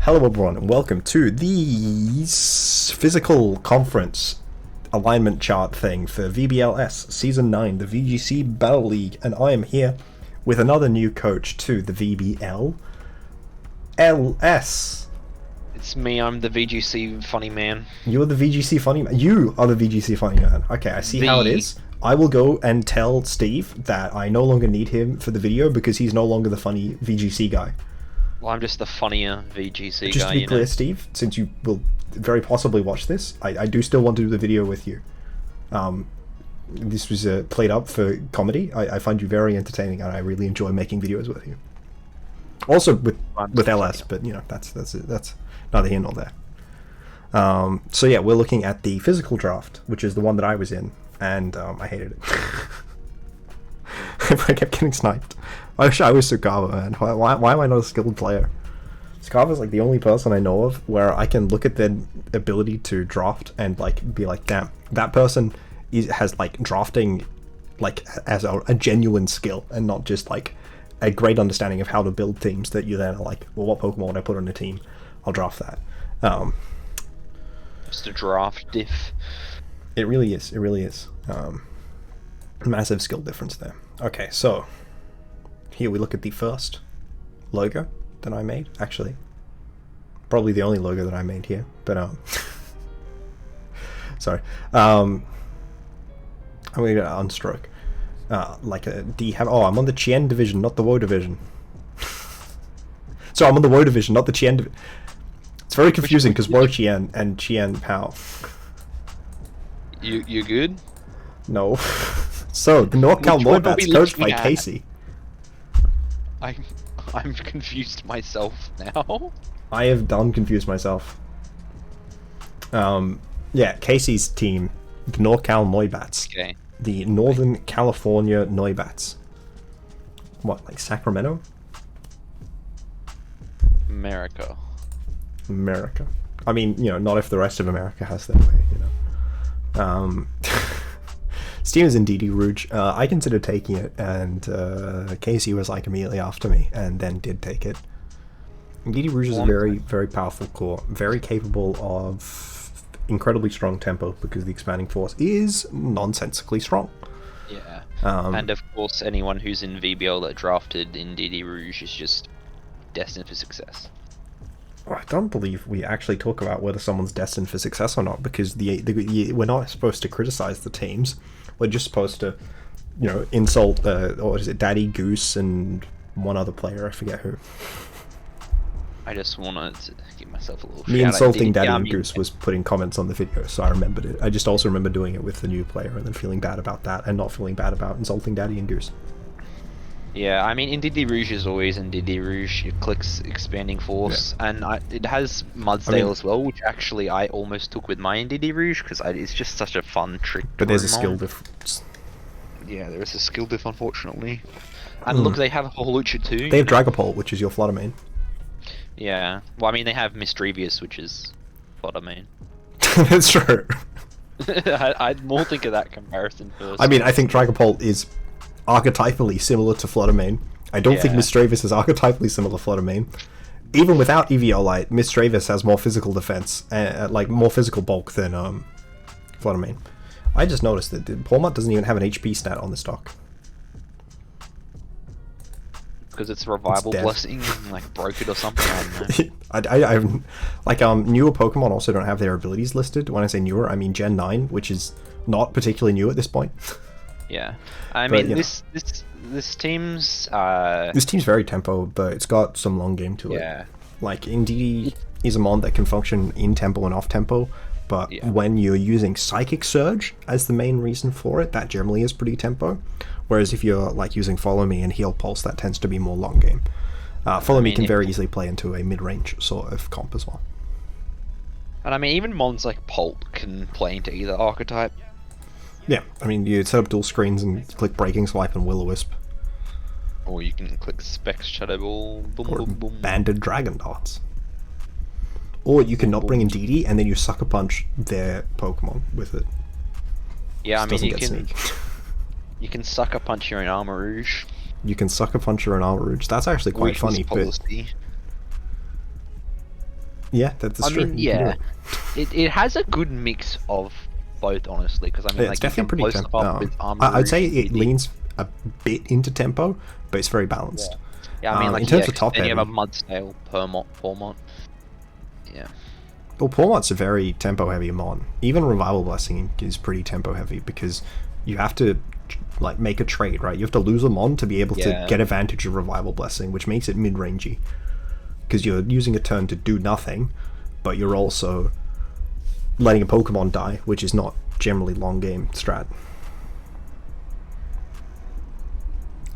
Hello everyone and welcome to the physical conference alignment chart thing for VBL-S Season 9, the VGC Battle League, and I am here with another new coach to the VBL-S. It's me, I'm the VGC funny man. You're the VGC funny man. You are the VGC funny man. Okay, I see how it is. I will go and tell Steve that I no longer need him for the video because he's no longer the funny VGC guy. Well, I'm just the funnier VGC guy, Just to be clear, Steve, since you will very possibly watch this, I do still want to do the video with you. This was played up for comedy. I find you very entertaining, and I really enjoy making videos with you. Also with LS, but you know that's neither here nor there. So yeah, we're looking at the physical draft, which is the one that I was in, and I hated it. I kept getting sniped. I wish I was Sukava, man. Why am I not a skilled player? Sukava's like the only person I know of where I can look at their ability to draft and like be like, damn, that person has like drafting like as a genuine skill and not just like a great understanding of how to build teams that you then are like, well, what Pokemon would I put on a team? I'll draft that. Just a draft diff. It really is. It really is. Massive skill difference there. Okay, so here we look at the first logo that I made, actually. Probably the only logo that I made here, but sorry. I'm gonna go unstroke. Like a D have I'm on the Chien division, not the Wo division. So I'm on the Wo division, not the Chien division. It's very confusing because Wo-Chien and Chien-Pao. You good? No. So the NorCal Lloydbats coached by Casey. I'm confused myself now. I have done confused myself. Yeah, Casey's team, the NorCal Lloydbats. Okay. The Northern California Lloydbats. What, like Sacramento? America. I mean, you know, not if the rest of America has their way, you know. Steam is in DD Rouge. I considered taking it, and Casey was like immediately after me, and then did take it. DD Rouge is a very, very powerful core, very capable of incredibly strong tempo because the expanding force is nonsensically strong. Yeah. And of course, anyone who's in VBL that drafted in DD Rouge is just destined for success. I don't believe we actually talk about whether someone's destined for success or not, because we're not supposed to criticize the teams. We're just supposed to, you know, insult, or is it Daddy Goose and one other player, I forget who. I just wanted to give myself a little shout. Me insulting Daddy and Goose was putting comments on the video, so I remembered it. I just also remember doing it with the new player and then feeling bad about that, and not feeling bad about insulting Daddy and Goose. Yeah, I mean, in DD Rouge is always in DD Rouge, it clicks Expanding Force, yeah. And it has Mudsdale as well, which actually I almost took with my in DD Rouge, because it's just such a fun trick. But there's a skill difference. Yeah, there is a skill diff, unfortunately. And look, they have Holucha too. They have Dragapult, which is your Flutter main. Yeah, well, I mean, they have Misdrevious, which is Flutter main. That's true. I'd more think of that comparison first. I mean, I think Dragapult is archetypally similar to Flutter main. I don't think Misdrevious is archetypally similar to Flutter main. Even without EVO Light, Misdrevious has more physical defense, like more physical bulk than Flutter main. I just noticed that Palmot doesn't even have an HP stat on the stock. Because it's a revival blessing, and, like, broke it or something. I don't know. I like newer Pokemon also don't have their abilities listed. When I say newer, I mean Gen 9, which is not particularly new at this point. Yeah, I mean, this team's very tempo, but it's got some long game to it. Yeah, like DD is a mon that can function in tempo and off tempo, but when you're using Psychic Surge as the main reason for it, that generally is pretty tempo. Whereas if you're like using Follow Me and Heal Pulse, that tends to be more long game. Follow Me can very easily play into a mid-range sort of comp as well. And I mean, even mons like Pulp can play into either archetype. Yeah, I mean, you set up dual screens and click Breaking Swipe and Will-O-Wisp. Or you can click Specs Shadow Ball, boom, or boom, boom. Banded Dragon Darts. Or you can not bring in DD and then you Sucker Punch their Pokemon with it. Yeah, I mean, you can Sucker Punch your own Armor Rouge. You can Sucker Punch your own Armor Rouge. That's actually quite funny, but Yeah, that's I true. mean, You can do yeah, it has a good mix of both, honestly. Because I mean, Yeah, it's like you can definitely blow pretty stuff up with Armor I'd Rouge say and it DD. leans a bit into tempo, but it's very balanced. Yeah, I mean, like in terms of 'cause top then you heavy, have a Mudsdale, Pormont. Yeah. well, Pawmot's a very tempo heavy mon. Even Revival Blessing is pretty tempo heavy because you have to like make a trade, right? You have to lose a mon to be able to Yeah. get advantage of Revival Blessing, which makes it mid-rangey because you're using a turn to do nothing, but you're also letting a Pokemon die, which is not generally long game strat.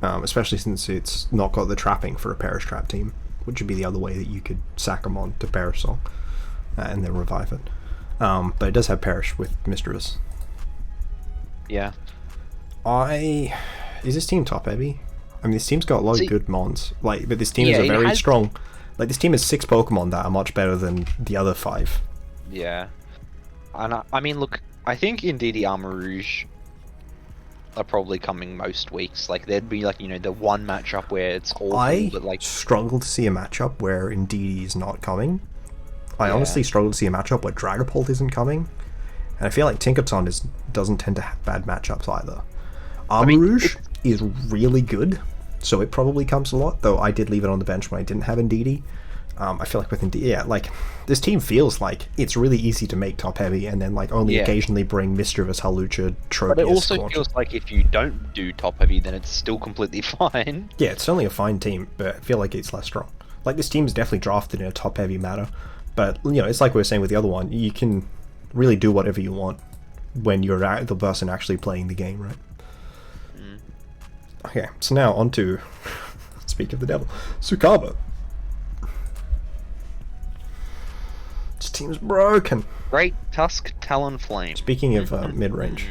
Especially since it's not got the trapping for a Perish Trap team, which would be the other way that you could sack a mon to Perish Song and then revive it. But it does have Perish with Misdreavus. Yeah. Is this team top heavy? I mean, this team's got a lot of good mons, like, but this team is Yeah, a it very has- strong. Like, this team has 6 Pokemon that are much better than the other 5. Yeah. And I mean, look, I think indeed Armor Rouge are probably coming most weeks. Like, there'd be, like, you know, the one matchup where it's awful, but, like... struggle to see a matchup where Indeedee is not coming. I Yeah. honestly struggle to see a matchup where Dragapult isn't coming. And I feel like Tinkaton doesn't tend to have bad matchups either. Armor Rouge is really good, so it probably comes a lot, though I did leave it on the bench when I didn't have Indeedee. I feel like with Indeedee, yeah, like, this team feels like it's really easy to make top heavy and then, like, only occasionally bring Misdreavus, Hawlucha, Tropius, But it also Scorch. feels like if you don't do top heavy, then it's still completely fine. Yeah, it's certainly a fine team, but I feel like it's less strong. Like, this team is definitely drafted in a top heavy manner, but, you know, it's like we were saying with the other one, you can really do whatever you want when you're the person actually playing the game, right? Okay, so now on to, speak of the devil, Sukaba. This team's broken. Great Tusk Talonflame. Speaking of mid-range.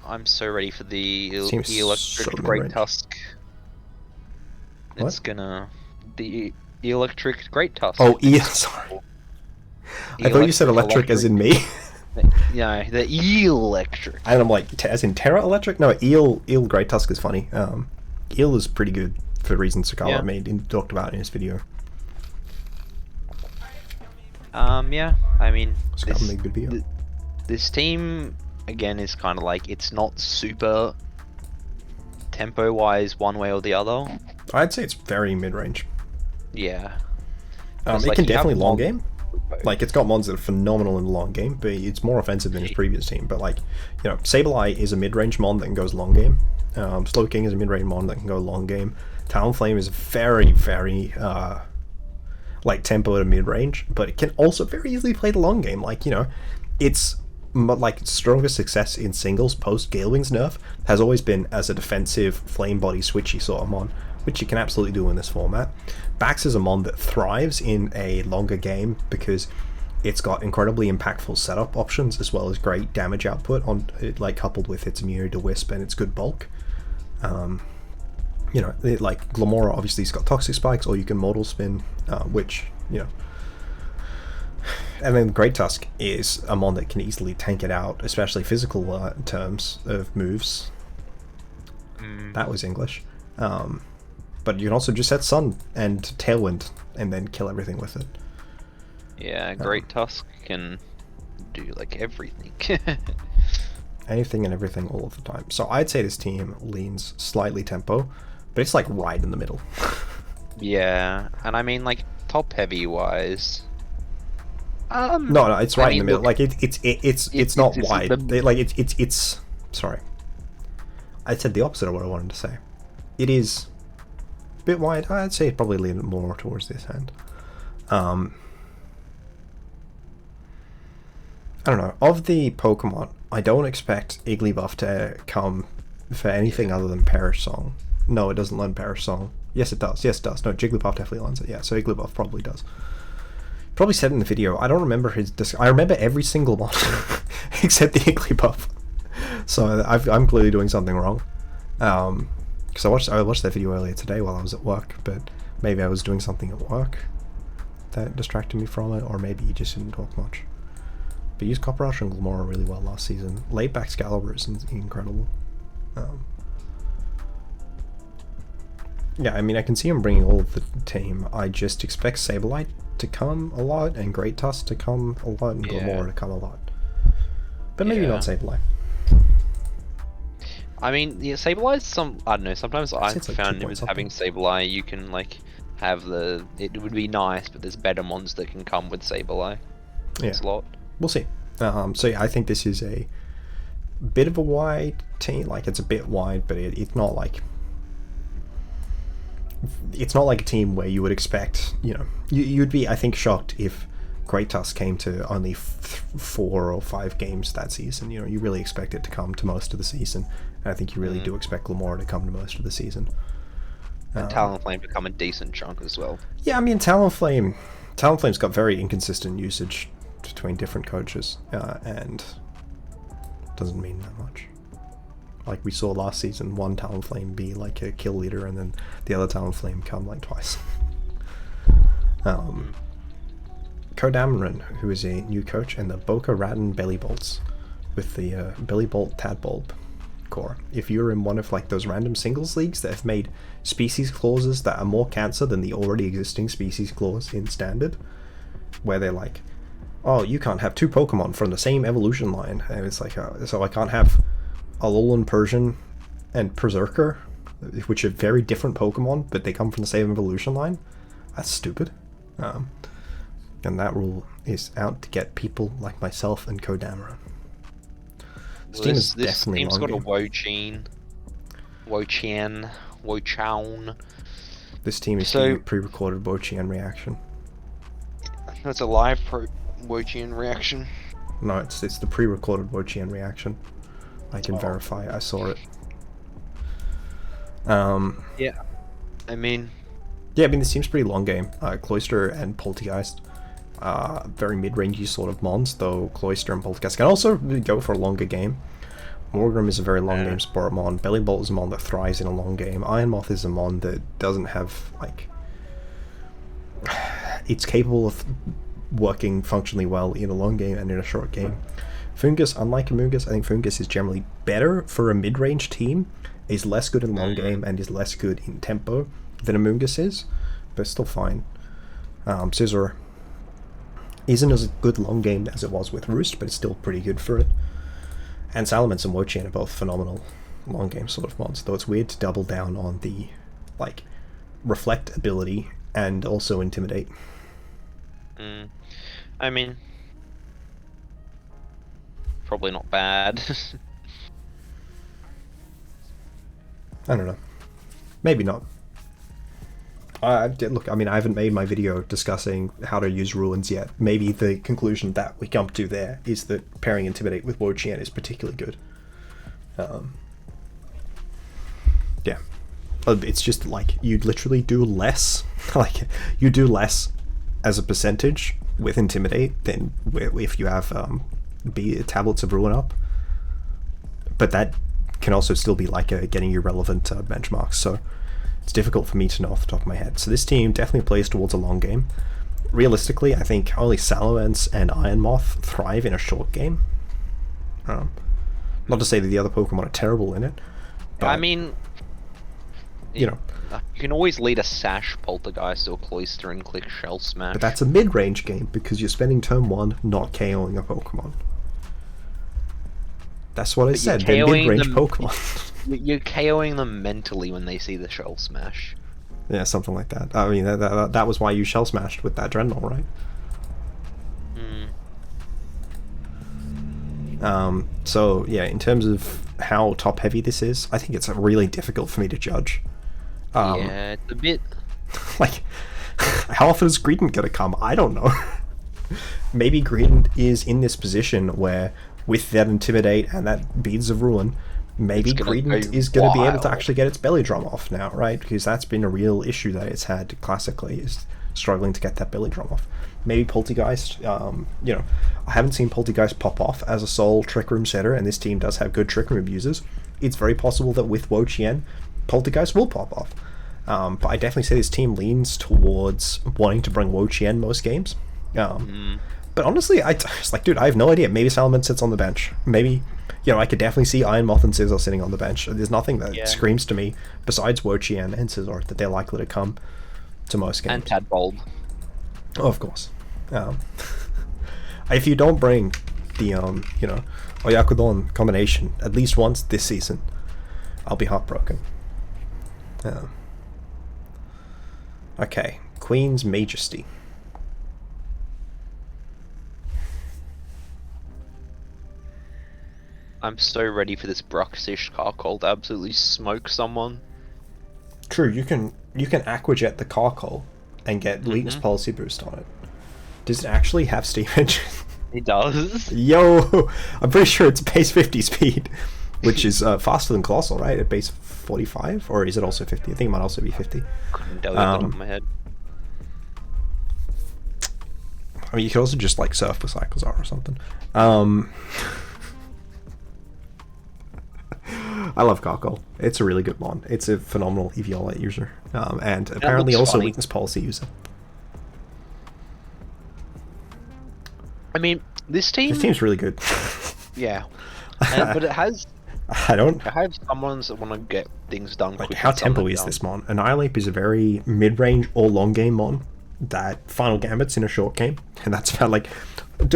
I'm so ready for the Seems electric so Great mid-range. Tusk. What? It's gonna... The electric Great Tusk. Oh, sorry. I thought you said electric as in me. Yeah, the electric. And I'm like, as in Terra Electric? No, Eel Great Tusk is funny. Eel is pretty good for reasons Scarlet talked about in his video. Yeah, I mean, Scarlet made a good video. this team, again, is kind of like, it's not super tempo-wise one way or the other. I'd say it's very mid-range. Yeah. It like, can you definitely have long Mon- game. Like, it's got mons that are phenomenal in the long game, but it's more offensive than his previous team. But, like, you know, Sableye is a mid-range mon that can go long game. Slowking is a mid-range mon that can go long game. Talonflame is very, very, like, tempo at a mid-range, but it can also very easily play the long game. Like, you know, it's, like, strongest success in singles post Galewing's nerf has always been as a defensive flame body switchy sort of mon, which you can absolutely do in this format. Bax is a mon that thrives in a longer game because it's got incredibly impactful setup options as well as great damage output on it, like coupled with its immunity to Wisp and its good bulk. You know, like Glamora obviously has got toxic spikes, or you can mortal spin, which, you know. And then Great Tusk is a mon that can easily tank it out, especially physical terms of moves. That was English. But you can also just set Sun and Tailwind and then kill everything with it. Yeah, Great Tusk can do, like, everything. Anything and everything all of the time. So I'd say this team leans slightly tempo, but it's like right in the middle. Yeah, and I mean, like, top heavy wise. No, it's right in the middle. Look, Like it's not wide. It's sorry. I said the opposite of what I wanted to say. It is a bit wide. I'd say it probably lean more towards this end. I don't know. Of the Pokemon, I don't expect Igglybuff to come for anything other than Perish Song. No, it doesn't learn Perish Song. Yes, it does. Yes, it does. No, Jigglypuff definitely learns it. Yeah, so Igglybuff probably does. Probably said in the video. I don't remember his. I remember every single one except the Igglybuff. So I'm clearly doing something wrong. Because I watched that video earlier today while I was at work, but maybe I was doing something at work that distracted me from it, or maybe he just didn't talk much. But used Copper Rush and Glamora really well last season. Laid back Excalibur is incredible. Yeah, I mean, I can see him bringing all of the team. I just expect Sableye to come a lot, and Great Tusk to come a lot, and Glamora to come a lot. But maybe not Sableye. I mean, yeah, Sableye's I don't know, sometimes I've like found him as having Sableye, you can, like, have it would be nice, but there's better mons that can come with Sableye. Yeah. Slot. We'll see. So yeah, I think this is a bit of a wide team. Like, it's a bit wide, but it's not like... It's not like a team where you would expect, you know... You'd be, I think, shocked if Great Tusk came to only 4 or 5 games that season. You know, you really expect it to come to most of the season. And I think you really do expect Glamora to come to most of the season. And Talonflame to come a decent chunk as well. Yeah, I mean, Talonflame's got very inconsistent usage between different coaches, and doesn't mean that much. Like we saw last season, one Talonflame be like a kill leader, and then the other Talonflame come like twice. Kodamaran, who is a new coach, and the Boca Raton Bellybolts with the Bellybolt Tadbulb core. If you're in one of like those random singles leagues that have made species clauses that are more cancer than the already existing species clause in standard, where they're like, oh, you can't have 2 Pokemon from the same evolution line, and it's like, so I can't have Alolan Persian and Berserker, which are very different Pokemon, but they come from the same evolution line. That's stupid. And that rule is out to get people like myself and Kodamaran. This team is definitely team's got a Wo-Chien, Wo-Chien. This team is a pre-recorded Wo-Chien reaction. That's a live Wo-Chien reaction. No, it's the pre-recorded Wo-Chien reaction. I can verify. I saw it. Yeah. I mean, this team's pretty long game. Cloyster and Poltergeist, very mid-rangey sort of mons, though Cloyster and Poltergeist can also go for a longer game. Morgrim is a very long game sport mon. Bellybolt is a mon that thrives in a long game. Ironmoth is a mon that doesn't have, like... It's capable of working functionally well in a long game and in a short game. Fungus, unlike Amoonguss, I think Fungus is generally better for a mid-range team, is less good in long game, and is less good in tempo than Amoonguss is, but still fine. Scizor isn't as good long game as it was with Roost, but it's still pretty good for it. And Salamence and Wo-Chien are both phenomenal long game sort of mods, though it's weird to double down on the, like, reflect ability and also intimidate. I mean, probably not bad. I don't know. Maybe not. Look, I mean, I haven't made my video discussing how to use ruins yet. Maybe the conclusion that we come to there is that pairing Intimidate with Wo-Chien is particularly good. Yeah. It's just like, you'd literally do less. Like, you do less as a percentage with Intimidate than if you have tablets of Ruin up. But that can also still be like getting you relevant benchmarks, so it's difficult for me to know off the top of my head. So this team definitely plays towards a long game. Realistically, I think only Salamence and Ironmoth thrive in a short game. Not to say that the other Pokemon are terrible in it, but I mean, you know, you can always lead a Sash, Poltergeist, or Cloyster and click Shell Smash. But that's a mid-range game because you're spending turn 1 not KOing a Pokemon. That's what I said. They're mid-range Pokemon. You're KOing them mentally when they see the Shell Smash. Yeah, something like that. I mean, that was why you Shell Smashed with that Dreadnought, right? So, yeah, in terms of how top-heavy this is, I think it's really difficult for me to judge. Yeah, it's a bit... Like, how often is Greedent gonna come? I don't know. Maybe Greedent is in this position where, with that Intimidate and that Beads of Ruin, maybe Greedent is going to be able to actually get its belly drum off now, right? Because that's been a real issue that it's had classically, is struggling to get that belly drum off. Maybe Poltergeist, you know, I haven't seen Poltergeist pop off as a sole Trick Room setter, and this team does have good Trick Room users. It's very possible that with Wo-Chien, Poltergeist will pop off. But I definitely say this team leans towards wanting to bring Wo-Chien most games. But honestly, it's like, dude, I have no idea. Maybe Salamence sits on the bench. Maybe You know, I could definitely see Iron Moth and Scizor sitting on the bench. There's nothing that Yeah. screams to me, besides Wo-Chien and Scizor, that they're likely to come to most games. And Tadpole. Oh, of course. If you don't bring the, you know, Oyakodon combination at least once this season, I'll be heartbroken. Okay, Queen's Majesty. I'm so ready for this Bruxish Carcol to absolutely smoke someone. True, you can Aqua Jet the Carcol and get weakness policy boost on it. Does it actually have Steam Engine? It does. Yo, I'm pretty sure it's base 50 speed, which is faster than Colossal, right? At base 45, or is it also 50? I think it might also be 50. Couldn't tell you off the top of my head. I mean, you could also just like surf with Cyclozar or something. I love Carcol. It's a really good mon. It's a phenomenal EVL user, and apparently also funny. weakness policy user. I mean, this team. This team's really good. Yeah, but it has. I have summons that want to get things done. like quick how and summon tempo is down. this mon? Annihilate is a very mid-range or long game mon that Final Gambit's in a short game, and that's about like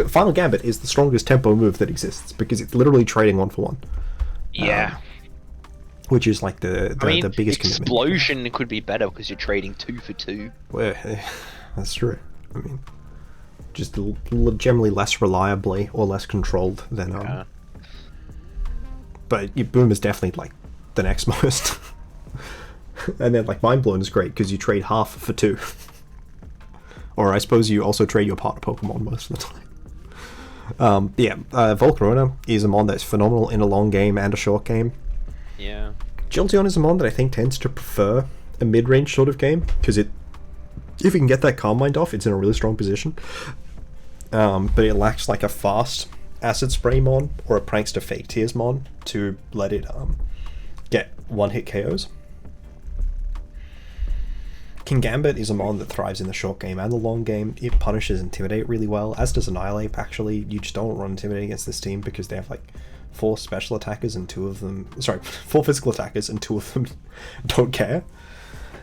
Final Gambit is the strongest tempo move that exists because it's literally trading 1-for-1. Yeah. Which is like the biggest commitment. Explosion could be better because you're trading 2 for 2. Well, that's true. I mean, just generally less reliably or less controlled than Yeah. But your Boom is definitely like the next most. And then like Mind Blown is great because you trade half for 2. Or I suppose you also trade your partner Pokemon most of the time. Volcarona is a mon that's phenomenal in a long game and a short game. Yeah. Jolteon is a mon that I think tends to prefer a mid-range sort of game because if it can get that Calm Mind off, it's in a really strong position. But it lacks like a fast Acid Spray mon or a Prankster Fake Tears mon to let it get one-hit KOs. Kingambit is a mon that thrives in the short game and the long game. It punishes Intimidate really well, as does Annihilate. Actually, you just don't run Intimidate against this team because they have like 4 special attackers and 4 physical attackers and 2 of them don't care.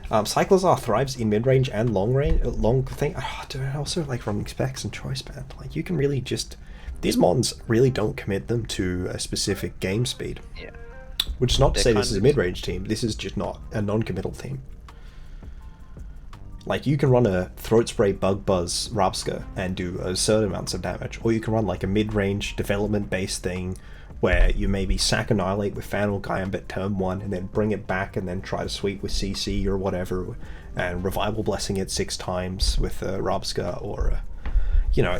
Cyclozar thrives in mid-range and long thing. Dude, I also like running specs and choice band. Like you can really just these mons really don't commit them to a specific game speed. Yeah. Which is not to They're say kind this is a of- mid-range team. This is just not a non-committal team. Like you can run a Throat Spray Bug Buzz Rabska and do a certain amounts of damage, or you can run like a mid-range development-based thing where you maybe sack Annihilate with Final Gambit turn 1 and then bring it back and then try to sweep with CC or whatever, and Revival Blessing it 6 times with Rabska or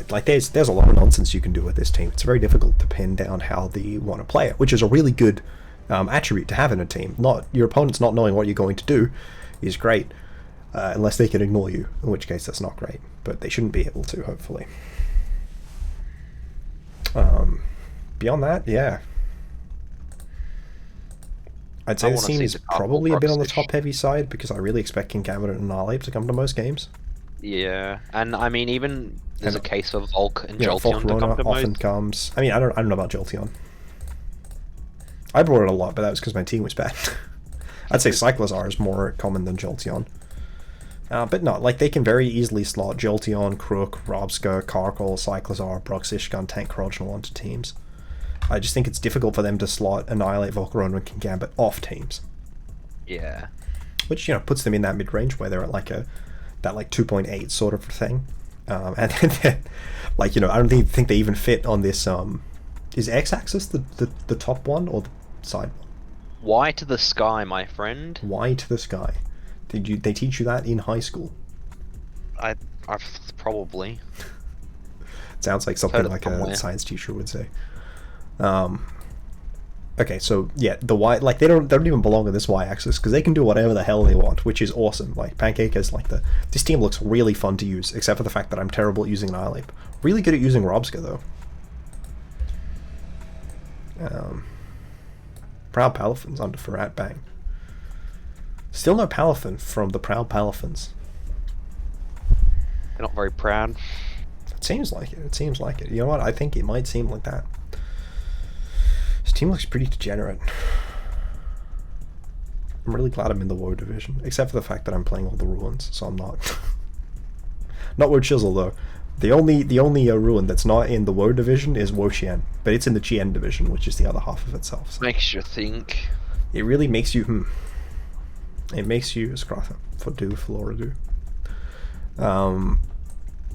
like there's a lot of nonsense you can do with this team. It's very difficult to pin down how you want to play it, which is a really good attribute to have in a team. Not your opponents not knowing what you're going to do is great. Unless they can ignore you, in which case that's not great. But they shouldn't be able to, hopefully. Beyond that, yeah. I'd say this team is probably a bit on the top-heavy side, because I really expect Kingambit and Annihilate to come to most games. Yeah, and I mean, even there's a case for Volk and Yeah, Jolteon to come Volcarona to often most. comes. I mean, I don't know about Jolteon. I brought it a lot, but that was because my team was bad. I'd say Cyclozar is more common than Jolteon. But no, like they can very easily slot Jolteon, Crook, Rabska, Carkol, Cyclozar, Bruxish, Tank, Crocodile onto teams. I just think it's difficult for them to slot Annihilate, Volcarona, and Kingambit off teams. Yeah. Which, puts them in that mid-range where they're at like that 2.8 sort of thing. And then, I don't think they even fit on this, is X-axis the top one or the side one? Y to the sky, my friend. Y to the sky. Did they teach you that in high school? I've probably. Sounds like something like a science teacher would say. Okay, so yeah, the Y, like they don't even belong on this Y-axis because they can do whatever the hell they want, which is awesome. Like Pancake is like this team looks really fun to use, except for the fact that I'm terrible at using Annihilate. Really good at using Rabska though. Proud Palafins under Ferrat Bang. Still no Palafin from the Proud Palafins. They're not very proud. It seems like it. You know what? I think it might seem like that. This team looks pretty degenerate. I'm really glad I'm in the Woe division, except for the fact that I'm playing all the ruins, so I'm not. Not Wo Chisel though. The only ruin that's not in the Woe division is Wo-Chien, but it's in the Chien division, which is the other half of itself. So Makes you think. it really makes you It makes you Scrotha for Flora do.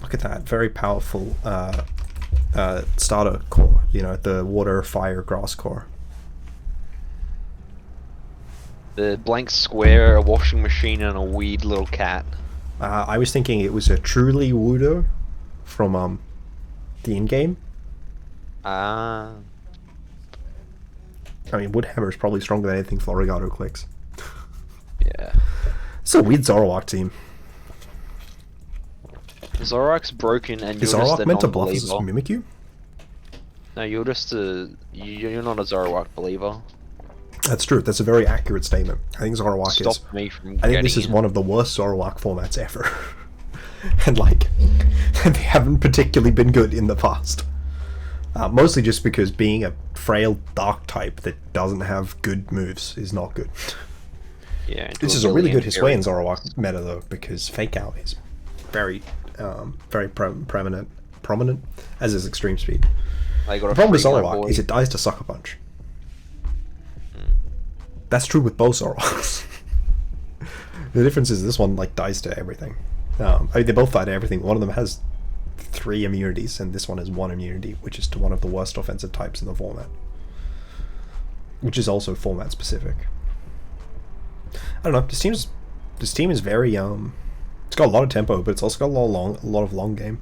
Look at that, very powerful starter core. You know, the water, fire, grass core. The blank square, a washing machine, and a weird little cat. I was thinking it was a truly Wudo from the in-game. Ah. I mean, Woodhammer is probably stronger than anything Florigato clicks. Yeah. It's a weird Zoroark team. Zoroark's broken, and Is you're just Zoroark a meant to bluff as non-believer. Mimikyu? No, you're just a... You're not a Zoroark believer. That's true. That's a very accurate statement. I think Zoroark is... Stop me from I think this is in. one of the worst Zoroark formats ever. And like, they haven't particularly been good in the past. Mostly just because being a frail dark type that doesn't have good moves is not good. Yeah, This is a really good Hisuian Zoroark meta though, because Fake Out is very, prominent, as is Extreme Speed. The The problem with Zoroark is it dies to Sucker Punch. That's true with both Zoroarks. The difference is this one like dies to everything. I mean, they both die to everything. One of them has 3 immunities, and this one has 1 immunity, which is to one of the worst offensive types in the format. Which is also format specific. I don't know. This team is very it's got a lot of tempo, but it's also got a lot of long game.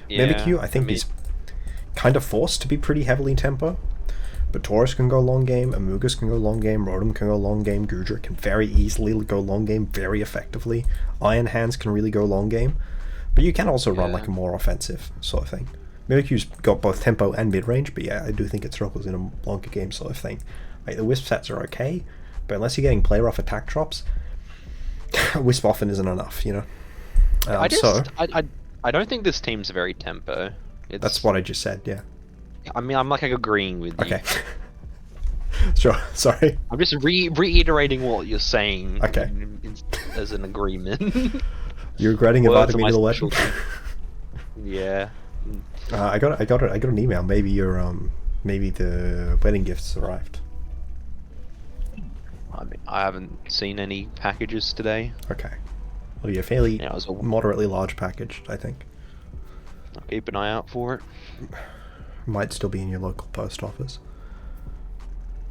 Yeah, Mimikyu, I think, is kind of forced to be pretty heavily tempo. But Taurus can go long game, Amogus can go long game, Rotom can go long game, Gudra can very easily go long game very effectively. Iron Hands can really go long game. But you can also run like a more offensive sort of thing. Mimikyu's got both tempo and mid-range, but yeah, I do think it struggles in a longer game sort of thing. Like, the Wisp sets are okay, but unless you're getting player off attack drops, Wisp often isn't enough, you know? I don't think this team's very tempo. That's what I just said, yeah. I mean, I'm like agreeing with you. Okay. Sure, sorry. I'm just reiterating what you're saying. Okay. As an agreement. You're regretting inviting me to the wedding? Yeah. I got an email. Maybe maybe the wedding gifts arrived. I mean, I haven't seen any packages today. Okay. Well, you're fairly Yeah, it was a- moderately large package, I think. I'll keep an eye out for it. Might still be in your local post office.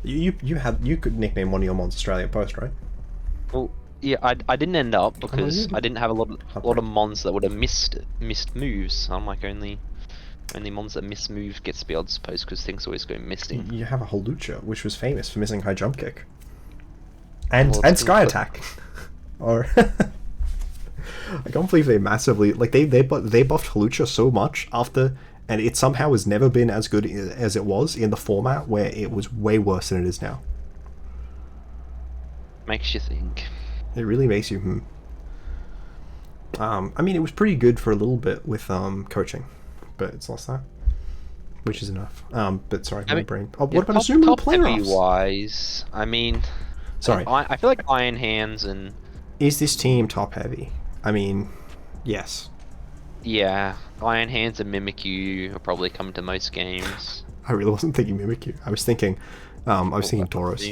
You could nickname one of your Mons Australia Post, right? Well, yeah, I didn't end up because you? I didn't have a lot of mons that would have missed moves. I'm like only mons that miss moves gets to be odds post because things always go missing. You have a Holucha, which was famous for missing high jump kick. And Well, and Sky Attack. Or I can't believe they massively they buffed Holucha so much after, and it somehow has never been as good as it was in the format where it was way worse than it is now. Makes you think. It really makes you. I mean, it was pretty good for a little bit with coaching, but it's lost that, which is enough. But sorry, my brain. Oh, what about assuming player offs? Wise, I mean, sorry. I feel like Iron Hands and. Is this team top heavy? I mean, yes. Yeah, Iron Hands and Mimikyu are probably coming to most games. I really wasn't thinking Mimikyu. I was thinking Taurus.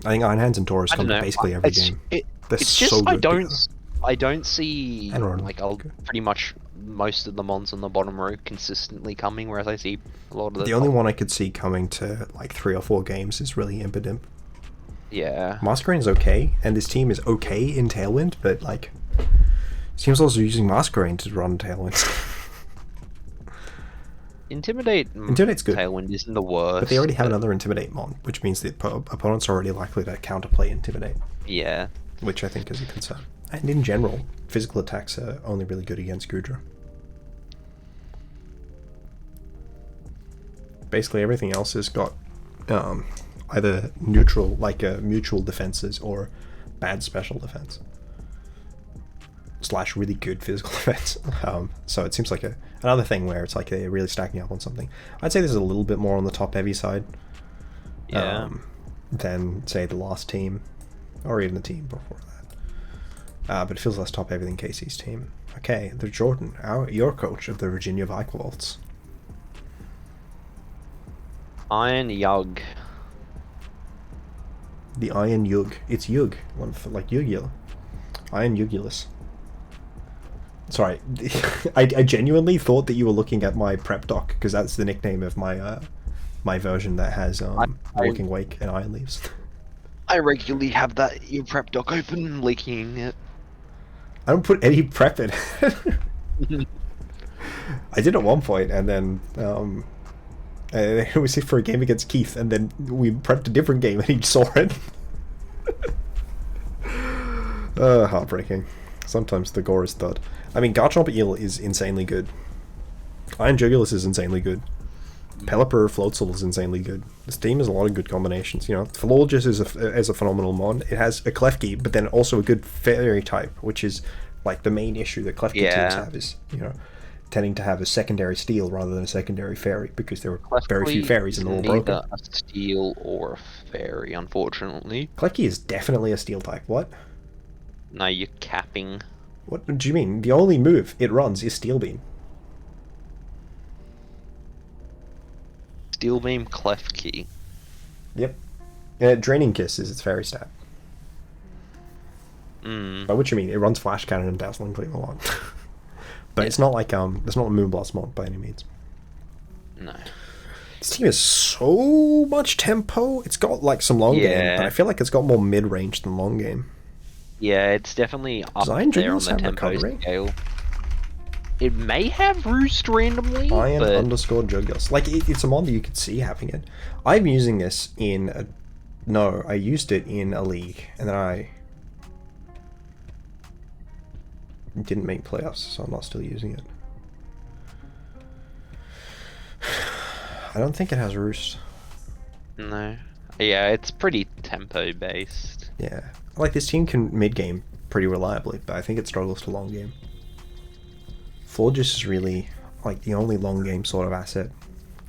I think Iron Hands and Taurus come to basically every game. It's just so good I don't see and like pretty much most of the mons on the bottom row consistently coming, whereas I see a lot of the only one I could see coming to like 3 or 4 games is really Impidimp. Yeah. Masquerade's okay, and this team is okay in Tailwind, but like this team's also using Masquerade to run Tailwind. Intimidate's good. Tailwind isn't the worst. But they already have another Intimidate mon, which means the opponents are already likely to counterplay Intimidate. Yeah. Which I think is a concern. And in general, physical attacks are only really good against Gudra. Basically everything else has got either neutral, like mutual defenses, or bad special defense. slash really good physical defense. So it seems like another thing where it's like they're really stacking up on something. I'd say this is a little bit more on the top heavy side. Yeah. Than say the last team, or even the team before that. But it feels less top heavy than Casey's team. Okay, the Jordan, your coach of the Virginia Vikewolves. Iron Yug. The Iron Yug. It's Yug, one for like Yu-Gi-Oh. Iron Yugulus. Sorry, I genuinely thought that you were looking at my prep doc, because that's the nickname of my my version that has Walking Wake and Iron Leaves. I regularly have that your prep doc open, leaking it. I don't put any prep in. I did at one point, and then it was for a game against Keith, and then we prepped a different game, and he saw it. Heartbreaking. Sometimes the gore is thud. I mean, Garchomp Eel is insanely good. Iron Jugulus is insanely good. Pelipper Floatzel is insanely good. This team has a lot of good combinations. You know, Florges is a phenomenal mon. It has a Klefki, but then also a good fairy type, which is like the main issue that Klefki teams have is, you know, tending to have a secondary steel rather than a secondary fairy, because there were very few fairies and they're all broken. Neither a steel or a fairy, unfortunately. Klefki is definitely a steel type. What? No, you're capping. What do you mean? The only move it runs is Steel Beam. Steel Beam Klefki. Yep. Draining Kiss is its fairy stat. By which you mean it runs Flash Cannon and Dazzling Gleam a lot. But it's not like it's not a Moonblast mod by any means. No. This team has so much tempo. It's got like some long game, but I feel like it's got more mid range than long game. Yeah, it's definitely up Iron there on Jugulus the have tempo recovery? scale. It may have Roost randomly, Iron but... underscore Jugulus. Like, it's a mod that you could see having it. I'm using this in a... No, I used it in a league, and then I didn't make playoffs, so I'm not still using it. I don't think it has Roost. No. Yeah, it's pretty tempo based. Yeah. Like, this team can mid-game pretty reliably, but I think it struggles to long game. Florges is really, like, the only long game sort of asset.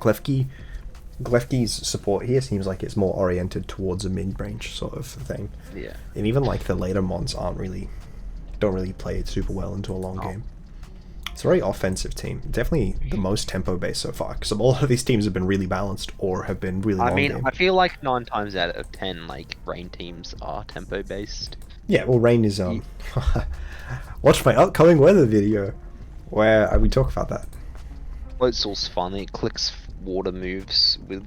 Glefki's support here seems like it's more oriented towards a mid-range sort of thing. Yeah. And even, like, the later mons don't really play it super well into a long game. It's a very offensive team. Definitely the most tempo-based so far, because a lot of these teams have been really balanced or have been really long game. I feel like 9 times out of 10, like, Rain teams are tempo-based. Yeah, well, Rain is, watch my upcoming weather video, where we talk about that. Floatzel's fun. It clicks water moves with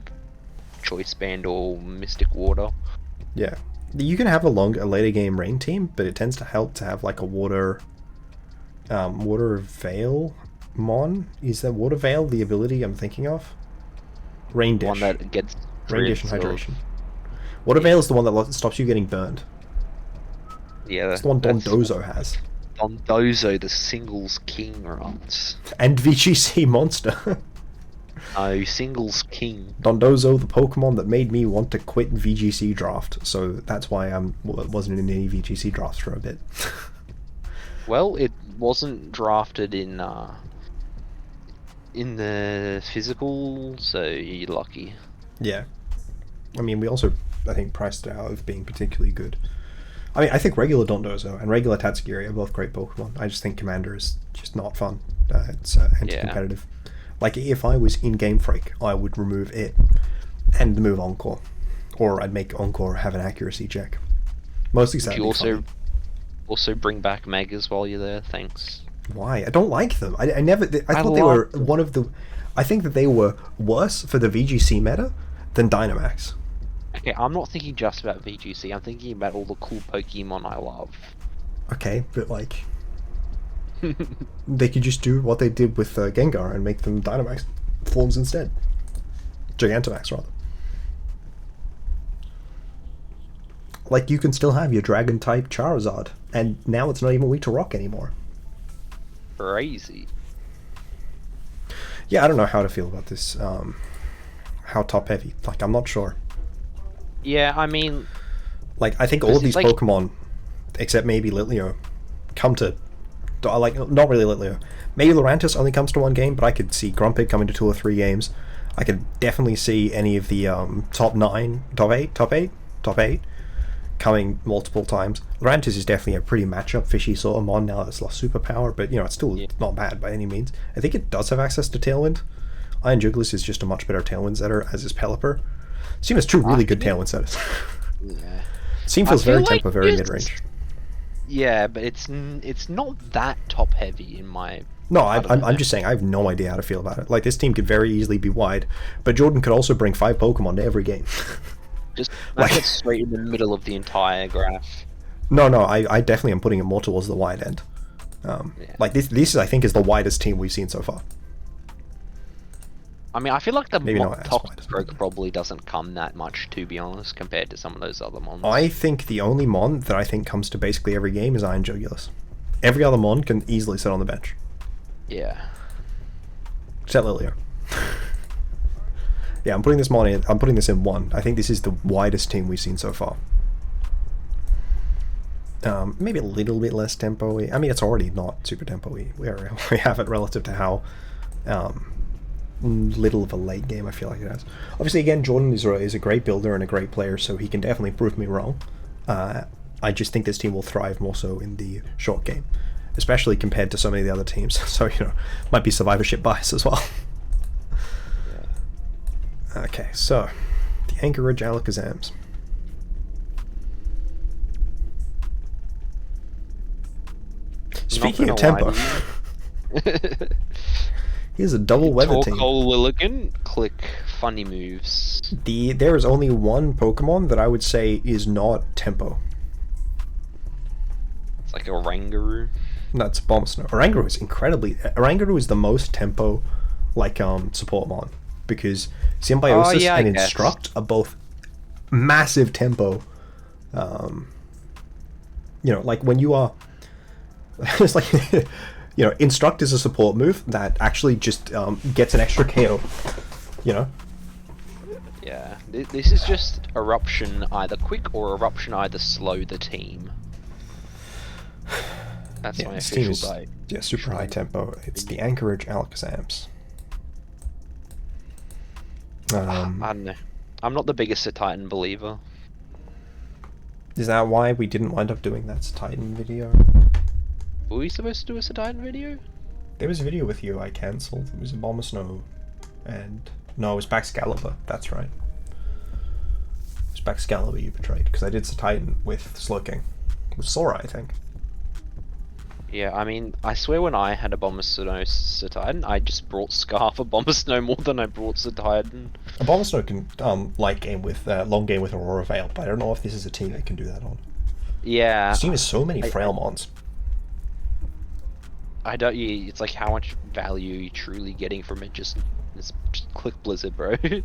Choice Band or Mystic Water. Yeah. You can have a later game Rain team, but it tends to help to have, like, a water Veil mon. Is that Water Veil the ability I'm thinking of? Rain Dish. One that gets Rain Dish and Hydration. Water Veil is the one that stops you getting burned. Yeah, that's the one Dondozo has. Dondozo, the singles king, runs. And VGC monster. Oh, singles king. Dondozo, the Pokemon that made me want to quit VGC draft, so that's why I wasn't in any VGC drafts for a bit. Well, it wasn't drafted in the physical, so you're lucky. Yeah. I mean, we also, I think, priced it out of being particularly good. I mean, I think regular Dondozo and regular Tatsugiri are both great Pokemon. I just think Commander is just not fun. It's anti-competitive. Yeah. Like, if I was in Game Freak, I would remove it and the move Encore. Or I'd make Encore have an accuracy check. Mostly sad. You also bring back Megas while you're there, thanks. Why? I don't like them. I thought they were one of the... I think that they were worse for the VGC meta than Dynamax. Okay, I'm not thinking just about VGC, I'm thinking about all the cool Pokemon I love. Okay, but like... they could just do what they did with Gengar and make them Dynamax forms instead. Gigantamax, rather. Like, you can still have your Dragon-type Charizard, and now it's not even weak to Rock anymore. Crazy. Yeah, I don't know how to feel about this. How top-heavy. Like, I'm not sure. Yeah, I mean... Like, I think all of these Pokemon, except maybe Litleo, come to like, not really Litleo. Maybe Lurantis only comes to one game, but I could see Grumpig coming to 2 or 3 games. I could definitely see any of the top 8 coming multiple times. Lurantis is definitely a pretty matchup fishy sort of mon now that's lost superpower, but it's still not bad by any means. I think it does have access to Tailwind. Iron Jugulis is just a much better Tailwind setter, as is Pelipper. Steam has 2 really good Tailwind setters. Yeah. Steam feels very tempo, very mid-range. Yeah, but it's not that top heavy in my. No, I'm just saying I have no idea how to feel about it. Like, this team could very easily be wide, but Jordan could also bring 5 Pokemon to every game. Just make it straight in the middle of the entire graph. No, I definitely am putting it more towards the wide end. Like, this is, I think, is the widest team we've seen so far. I mean, I feel like the top stroke probably doesn't come that much, to be honest, compared to some of those other mons. I think the only mon that I think comes to basically every game is Iron Jugulis. Every other mon can easily sit on the bench. Yeah. Except Litleo. Yeah, I'm putting this mon in. I'm putting this in 1. I think this is the widest team we've seen so far. Maybe a little bit less tempo-y. I mean, it's already not super tempo-y. We have it relative to how little of a late game I feel like it has. Obviously, again, Jordan is a great builder and a great player, so he can definitely prove me wrong. I just think this team will thrive more so in the short game, especially compared to so many of the other teams. So, might be survivorship bias as well. Yeah. Okay, so the Anchorage Alakazams. Speaking of tempo, here's a double weather team. Torkoal Lilligant, click funny moves. There is only one Pokemon that I would say is not tempo. It's like a Oranguru. That's Bombsnow. Oranguru is incredibly. Oranguru is the most tempo, like support mon, because Symbiosis and Instruct are both massive tempo. Like when you are. It's like, Instruct is a support move that actually just gets an extra KO, Yeah, this is just Eruption either quick or Eruption either slow the team. That's my official diet. Yeah, super high tempo. It's the Anchorage Alakazams. I don't know. I'm not the biggest Titan believer. Is that why we didn't wind up doing that Titan video? Were we supposed to do a Titan video? There was a video with you I cancelled. It was a Bombsnow and... No, it was Baxcalibur, that's right. It was Baxcalibur you betrayed, because I did Titan with Slowking. With Sora, I think. Yeah, I mean, I swear when I had a Bombsnow Titan, I just brought Scarf a Bombsnow more than I brought Titan. A Bombsnow can long game with Aurora Veil, but I don't know if this is a team that can do that on. Yeah. This team has so many frail mons. It's like how much value are you truly getting from it? Just click Blizzard, bro. Yeah,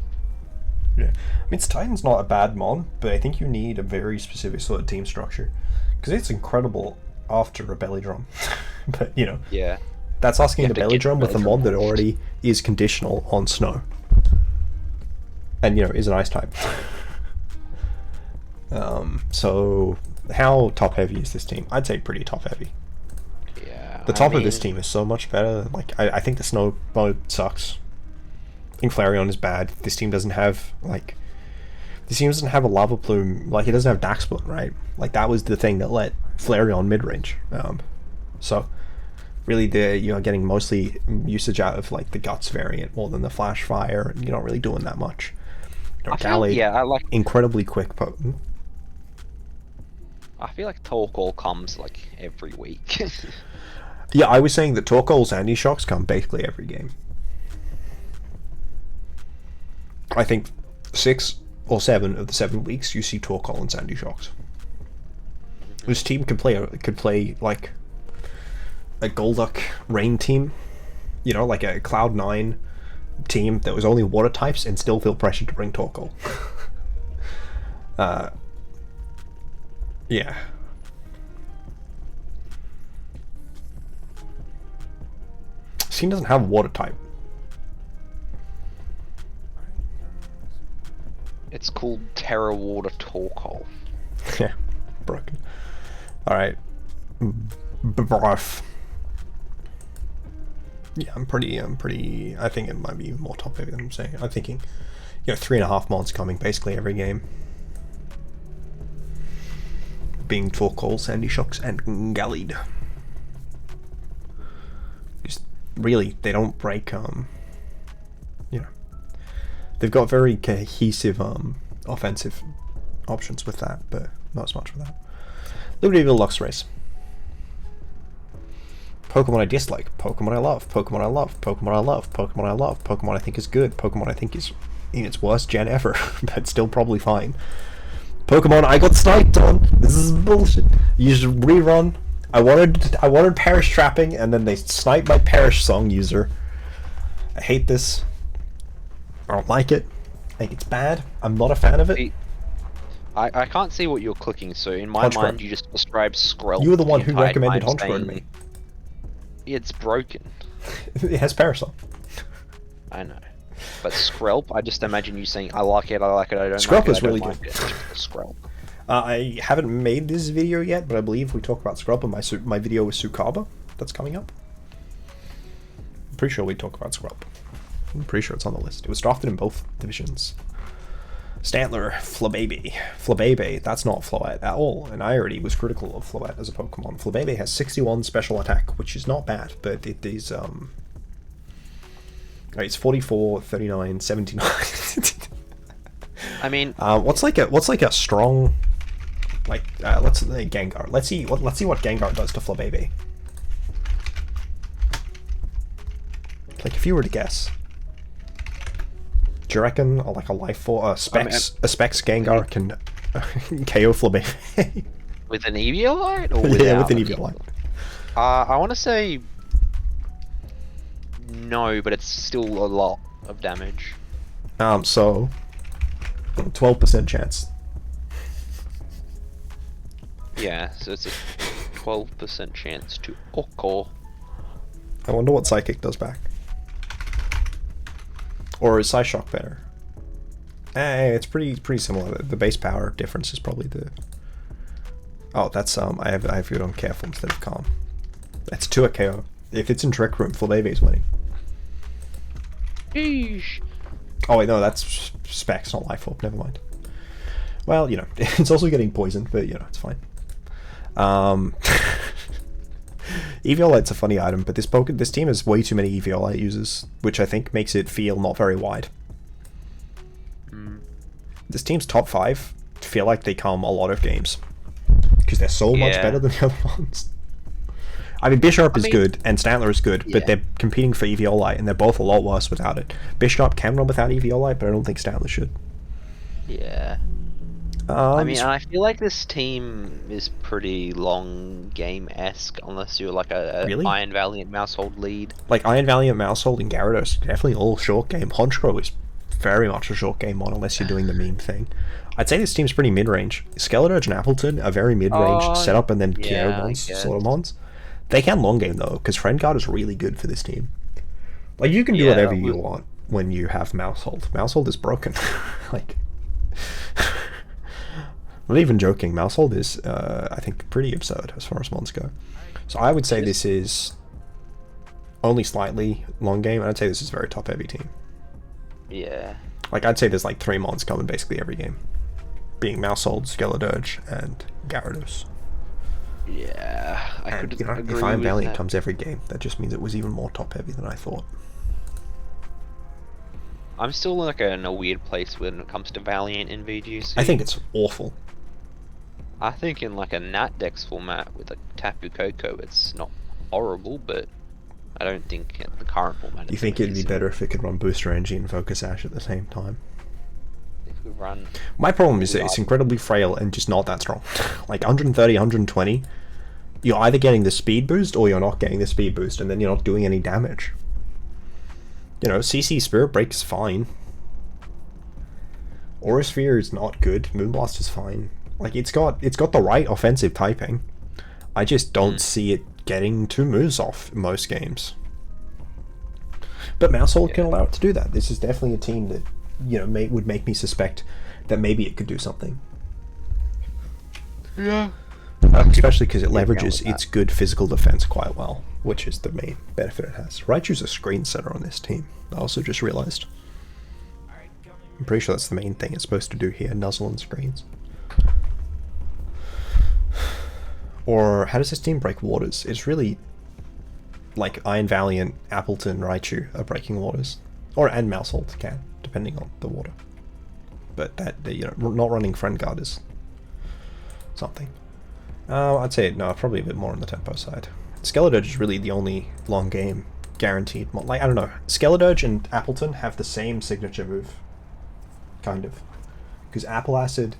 I mean, Titan's not a bad mon, but I think you need a very specific sort of team structure, because it's incredible after a belly drum. But yeah, that's asking the belly drum with a mon that already is conditional on snow, and is an ice type. So how top heavy is this team? I'd say pretty top heavy. The top of this team is so much better. Like, I think the snow mode sucks. I think Flareon is bad. This team doesn't have, a Lava Plume. Like, it doesn't have Dark Split, right? Like, that was the thing that let Flareon mid-range. So, really, you're getting mostly usage out of, like, the Guts variant more than the Flash Fire. And you're not really doing that much. I like incredibly quick potent. I feel like Torkoal comes, like, every week. Yeah, I was saying that Torkoal's anti-shocks come basically every game. I think 6 or 7 of the 7 weeks you see Torkoal and Sandy Shocks. This team could play like a Golduck Rain team, like a Cloud9 team that was only water types and still feel pressure to bring Torkoal. Yeah. This team doesn't have water type. It's called Terra Water Torkoal. Yeah, broken. Alright. Barf. Yeah, I'm pretty. I think it might be more top heavy than I'm saying. I'm thinking, 3.5 mods coming basically every game. Being Torkoal, Sandy Shocks, and Gallade. Just really, they don't break. They've got very cohesive offensive options with that, but not as much with that. Liberty Evil Lux Race. Pokemon I dislike, Pokemon I love, Pokemon I love, Pokemon I love, Pokemon I love, Pokemon I think is good, Pokemon I think is in its worst gen ever, but still probably fine. Pokemon I got sniped on. This is bullshit. You should rerun. I wanted Perish trapping, and then they sniped my Perish song user. I hate this. I don't like it. I think it's bad. I'm not a fan of it. I can't see what you're clicking, so in my mind you just described Scarlet. You were the one who recommended Honchkrow to me. It's broken. It has Parasol. I know. But Scarlet, I just imagine you saying, I like it, I like it, I don't Scarlet like it, is really good. Scarlet. I haven't made this video yet, but I believe we talk about Scarlet in my video with Sukaba that's coming up. I'm pretty sure we talk about Scarlet. I'm pretty sure it's on the list. It was drafted in both divisions. Stantler, Flabebe. Flabebe, that's not Floette at all, and I already was critical of Floette as a Pokemon. Flabebe has 61 special attack, which is not bad, but it is, it's 44, 39, 79. I mean... what's like a strong... let's Gengar. Let's see what Gengar does to Flabebe. Like, if you were to guess... Do you reckon, like a Life Force, Specs Gengar can KO Flabebe? With an Eviolite? Or yeah, with an Eviolite. I want to say... No, but it's still a lot of damage. So... 12% chance. Yeah, so it's a 12% chance to Oko. I wonder what Psychic does back. Or is Psyshock better? It's pretty similar. The base power difference is probably the... Oh, that's I have it on Careful instead of Calm. That's 2 at KO. If it's in Trick Room, Flabebe is winning. Eesh. Oh wait, no, that's Specs, not Life Orb. Never mind. Well, it's also getting poisoned, but it's fine. Eviolite's a funny item, but this team has way too many Eviolite users, which I think makes it feel not very wide. This team's top 5 feel like they come a lot of games, because they're so much better than the other ones. I mean, Bisharp is good, and Stantler is good, but they're competing for Eviolite, and they're both a lot worse without it. Bisharp can run without Eviolite, but I don't think Stantler should. Yeah. I mean, I feel like this team is pretty long game-esque, unless you're like a Iron Valiant Mousehold lead. Like Iron Valiant Mousehold and Gyarados, definitely all short game. Honchkrow is very much a short game mod, unless you're doing the meme thing. I'd say this team's pretty mid-range. Skeleturge and Appleton are very mid-range setup and then KO mons, sort of mons. They can long game though, because Friend Guard is really good for this team. Like, you can do whatever you want when you have Mousehold. Mousehold is broken. Like... I'm not even joking, Mousehold is, I think, pretty absurd as far as mons go. So I would say this is only slightly long game, and I'd say this is a very top-heavy team. Yeah. Like, I'd say there's like 3 mons coming basically every game. Being Mousehold, Skeleturge, and Gyarados. Yeah, I could agree if Iron Valiant that. comes every game, that just means it was even more top-heavy than I thought. I'm still like in a weird place when it comes to Valiant in VGC. I think it's awful. I think in like a Nat Dex format with a Tapu Koko, it's not horrible, but I don't think in the current format. You think it'd be better if it could run Booster Energy and Focus Ash at the same time? If we run... My problem is that it's incredibly frail and just not that strong. Like 130, 120, you're either getting the speed boost or you're not getting the speed boost, and then you're not doing any damage. CC Spirit Break is fine. Aura Sphere is not good. Moonblast is fine. Like, it's got the right offensive typing. I just don't see it getting 2 moves off in most games. But Mousehold can allow it to do that. This is definitely a team that, would make me suspect that maybe it could do something. Yeah. especially because it Yeah, leverages with its good physical defense quite well, which is the main benefit it has. Raichu's a screen setter on this team. I also just realized. I'm pretty sure that's the main thing it's supposed to do here, nuzzle and screens. Or how does this team break waters? It's really like Iron Valiant, Appleton, Raichu are breaking waters, and Mousehold can, depending on the water. But that, you know, not running Friend Guard is something. I'd say no, probably a bit more on the tempo side. Skeledirge is really the only long game guaranteed mod. Like, I don't know, Skeledirge and Appleton have the same signature move, kind of, because Apple Acid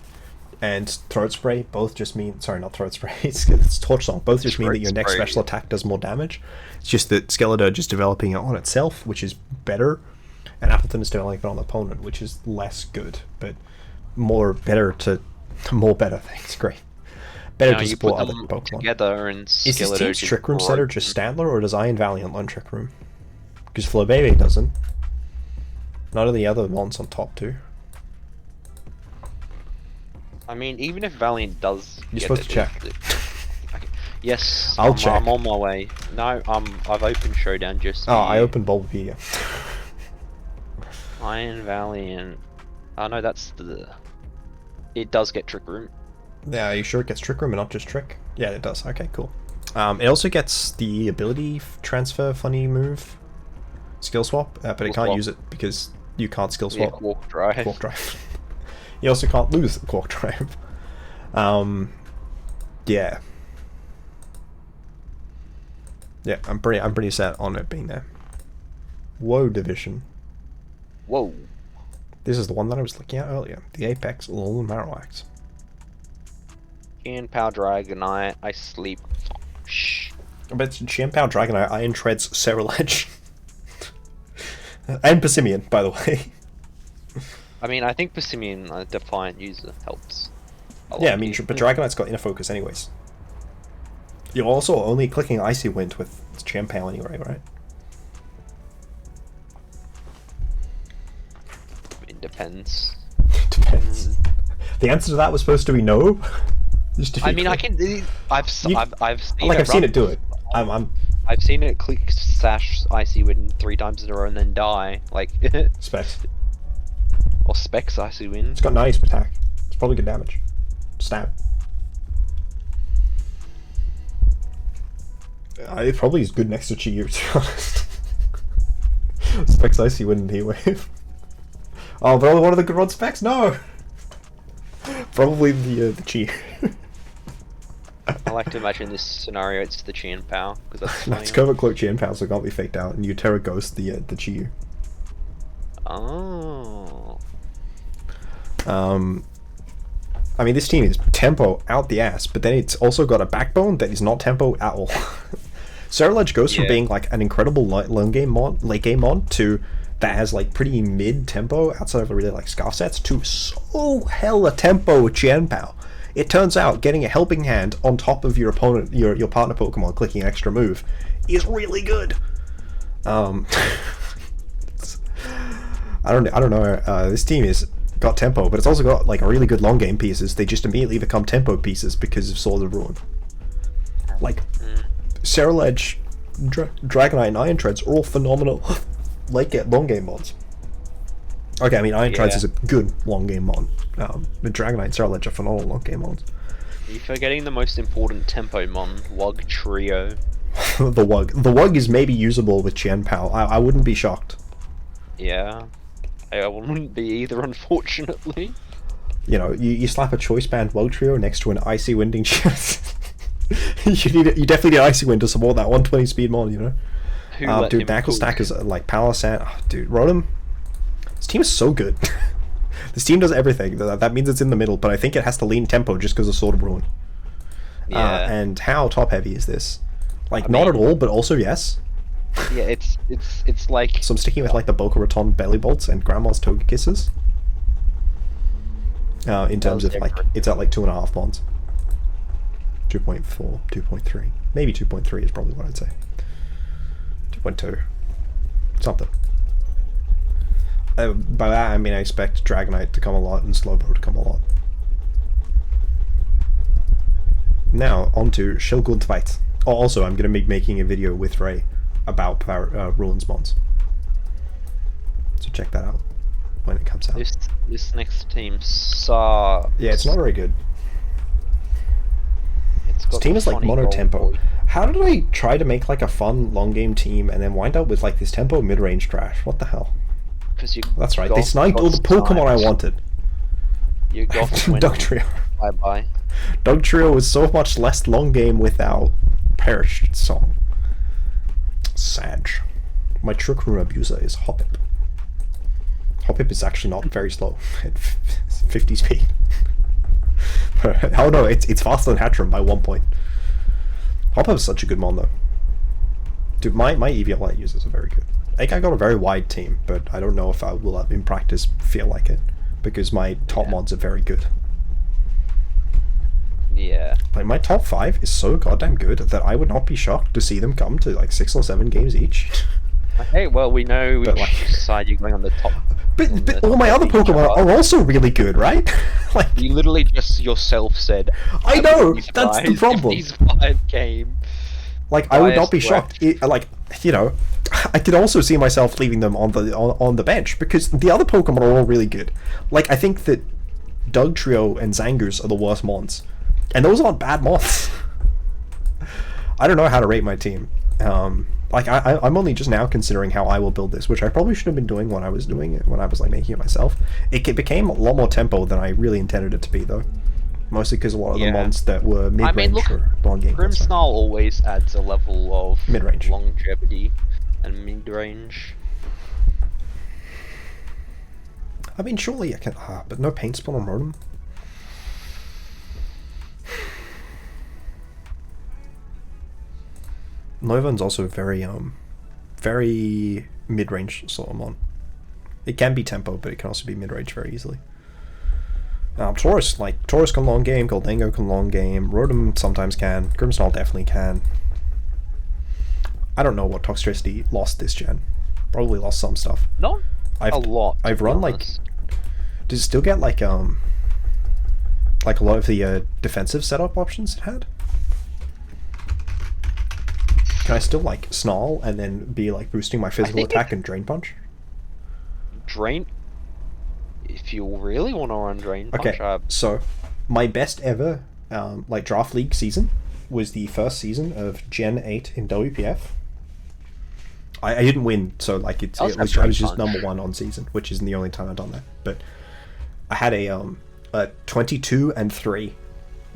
and Throat Spray both just mean, sorry, not Throat Spray, it's Torch Song, both just mean that your next special attack does more damage. It's just that Skeledirge is developing it on itself, which is better, and Appleton is developing it on the opponent, which is less good, but more better. Things, great. Better Now to you support put other them Pokemon. together and Is this Skeledirge team's is Trick Room setter broken. just Stantler, or does Iron Valiant learn Trick Room? Because Flabebe doesn't. None of the other ones on top do. I mean, even if Valiant does, You're get supposed to check. Okay. Yes, I'll I'm, check. I'm on my way. No, I've opened Showdown just. Oh, for I you. opened Bulbapedia. Iron Valiant. Oh no, that's the. It does get Trick Room. Yeah, are you sure it gets Trick Room and not just Trick? Yeah, it does. Okay, cool. It also gets the ability transfer funny move, skill swap, but it can't use it because you can't skill Yeah, swap. Quark Drive. Quark Drive. You also can't lose the Quark Drive. Yeah. Yeah, I'm pretty set on it being there. Woe Division. Whoa. This is the one that I was looking at earlier. The Apex, Lul, and Marowak. Chien-Pao Dragonite. I sleep. Shh. But it's Chien-Pao, Dragonite, Iron Treads, Ceruledge. And Persimmon, by the way. I mean, I think Persimmon, a Defiant user, helps. Yeah, I mean, but Dragonite's got inner focus anyways. You're also only clicking Icy Wind with Chien-Pao anyway, right? It depends. Depends. The answer to that was supposed to be no. Just to be I mean, clear. I've seen I've seen run it do it. I've seen it click Sash Icy Wind 3 times in a row and then die. Like, Specs. or Specs Icy Wind. It's got 90 attack. It's probably good damage. Stab. It probably is good next to Chi-Yu, to be honest. Specs Icy Wind and Heat Wave. Oh, but only one of the good ones Specs? No! Probably the Chi-Yu. I like to imagine this scenario, it's the Chien-Pao, because that's funny. That's Covert Cloak Chien-Pao, so it can't be faked out, and you Terra Ghost the Chi-Yu. Oh. I mean, this team is tempo out the ass, but then it's also got a backbone that is not tempo at all. Ceruledge goes from being like an incredible late game mod to that has like pretty mid tempo outside of really like scarf sets to so hella tempo with Chien-Pao. It turns out getting a helping hand on top of your opponent, your partner Pokemon clicking an extra move is really good. I don't know. This team is got tempo, but it's also got like really good long game pieces. They just immediately become tempo pieces because of Sword of Ruin. Like Ceruledge, Dragonite, and Iron Treads are all phenomenal long game mods. Okay, I mean Iron Treads is a good long game mod. The Dragonite and Ceruledge are phenomenal long game mods. You're forgetting the most important tempo mon, Wug Trio. The Wug is maybe usable with Chien-Pao. I wouldn't be shocked. Yeah. I wouldn't be either, unfortunately. You know, you slap a Choice Band Wug Trio next to an Icy Winding Shield. you definitely need Icy Wind to support that 120 speed mod, you know? Dude, Knuckle Stack is like Palisand. Oh, dude, Rotom. This team is so good. This team does everything. That means it's in the middle, but I think it has to lean tempo just because of Sword of Ruin. Yeah. And how top heavy is this? Like, not at all, but also yes. Yeah, it's like... So I'm sticking with like the Boca Raton Belly Bolts and Grandma's Toga Kisses. In terms of like, it's at like 2.5 bonds. 2.4, 2.3. Maybe 2.3 is probably what I'd say. 2.2. Something. By that I mean I expect Dragonite to come a lot and Slowbro to come a lot. Now, on to Shellgoldfight. Oh, also, I'm going to be making a video with Ray about Ruins Mons. So check that out when it comes out. This next team sucks. Yeah, it's not very good. This team is like mono tempo. How did I try to make like a fun long game team and then wind up with like this tempo mid range trash? What the hell? That's right. They sniped all the Pokemon I wanted. You got Dugtrio. Bye bye. Dugtrio was so much less long game without Perished Song. Sad. My Trick Room Abuser is Hoppip. Hoppip is actually not very slow at 50 speed. Oh no, it's faster than Hatchram by 1 point. Hoppip is such a good mon though. Dude, my EVL users are very good. I think I got a very wide team, but I don't know if I will in practice feel like it, because my top mods are very good. Yeah. Like my top 5 is so goddamn good that I would not be shocked to see them come to like 6 or 7 games each. Okay, well we know which side you're going on the top. But all my other Pokemon are also really good, right? Like you literally just yourself said. I know, that's the problem. These 5 came. Like I would not be shocked. Like, you know, I could also see myself leaving them on the bench because the other Pokemon are all really good. Like I think that Dugtrio and Zangoose are the worst mons, and those aren't bad mons. I don't know how to rate my team. Like I'm only just now considering how I will build this, which I probably should have been doing when I was doing it, when I was like making it myself. It became a lot more tempo than I really intended it to be, though. Mostly because a lot of the mons that were mid-range or long game. Grimmsnarl always adds a level of mid-range, longevity, and mid-range. I mean, surely I can, but no paint spell on Rotom. Noivern's also very mid-range sort of mon. It can be tempo, but it can also be mid-range very easily. Taurus can long game, Goldango can long game, Rotom sometimes can, Grimmsnarl definitely can. I don't know what Toxtricity lost this gen. Probably lost some stuff. Not a lot. I've run like... Does it still get like a lot of the defensive setup options it had? Can I still like Snarl and then be like boosting my physical attack and Drain Punch? Drain? If you really want to run Drain Punch. Okay, so my best ever like draft league season was the first season of Gen 8 in WPF. I didn't win, so like I was just number 1 on season, which isn't the only time I've done that. But I had a 22-3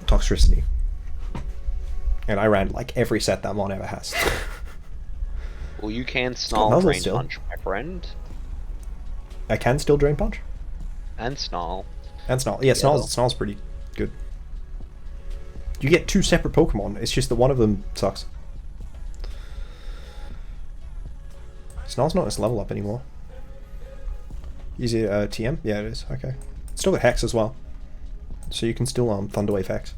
Toxtricity. And I ran like every set that mon ever has. Well, you can Snarl Drain Punch, my friend. I can still Drain Punch? And Snarl. Yeah, Snarl's pretty good. You get 2 separate Pokemon, it's just that one of them sucks. Snarl's not its level up anymore. Is it TM? Yeah, it is. Okay. It's still got Hex as well. So you can still Thunderwave Hex.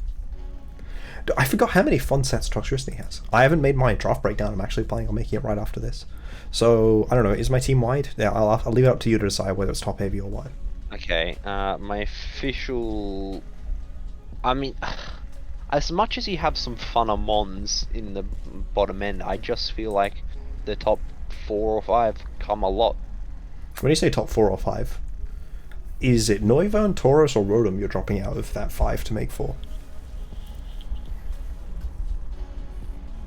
I forgot how many fun sets Toxtricity has. I haven't made my draft breakdown. I'm actually planning on making it right after this. So, I don't know. Is my team wide? Yeah, I'll leave it up to you to decide whether it's top heavy or wide. Okay, my official... I mean, as much as you have some funner mons in the bottom end, I just feel like the top 4 or 5 come a lot. When you say top 4 or 5, is it Noivern, Taurus, or Rotom you're dropping out of that 5 to make 4?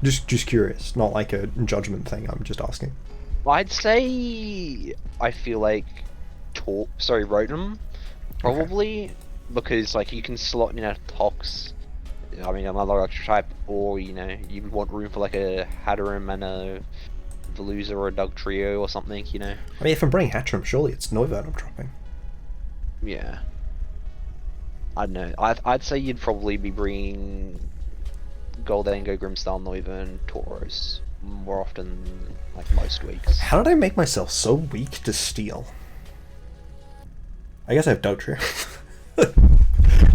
Just curious, not like a judgment thing, I'm just asking. I'd say I feel like Rotom, probably, okay. Because like you can slot in a Tox, I mean another electric type, or you know, you want room for like a Hatterene and a Veluza or a Dugtrio or something, you know. I mean, if I'm bringing Hatterene, surely it's Noivern I'm dropping. Yeah. I don't know, I'd say you'd probably be bringing Goldango, Grimmsnarl, Noivern, Tauros more often than like most weeks. How did I make myself so weak to Steel? I guess I have Dugtrio.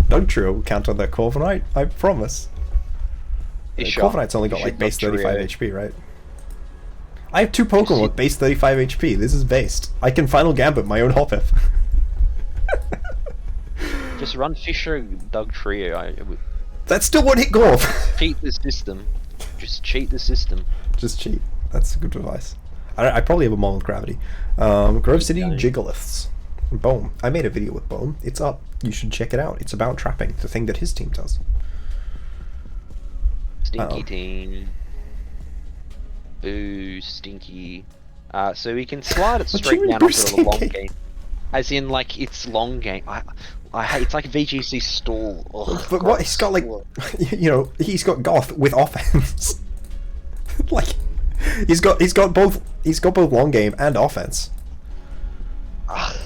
Dugtrio will counter that Corviknight, I promise. Corviknight's only got like base 35 HP, right? I have 2 Pokemon with base 35 HP. This is based. I can Final Gambit my own Hoppip. Just run Fisher Dugtrio. That still won't hit Golf. Cheat the system. Just cheat the system. Just cheat. That's good advice. I probably have a Mon with Gravity. Grove City don't. Gigaliths. Boom. I made a video with Boom. It's up. You should check it out. It's about trapping, the thing that his team does. Stinky team. Boo, stinky. So we can slide it What do straight you mean, down boo, onto the long stinky? game. As in, like, it's long game. I hate, it's like VGC stall. Ugh, But what, he's got like, you know, he's got Goth with offense. Like, he's got both long game and offense.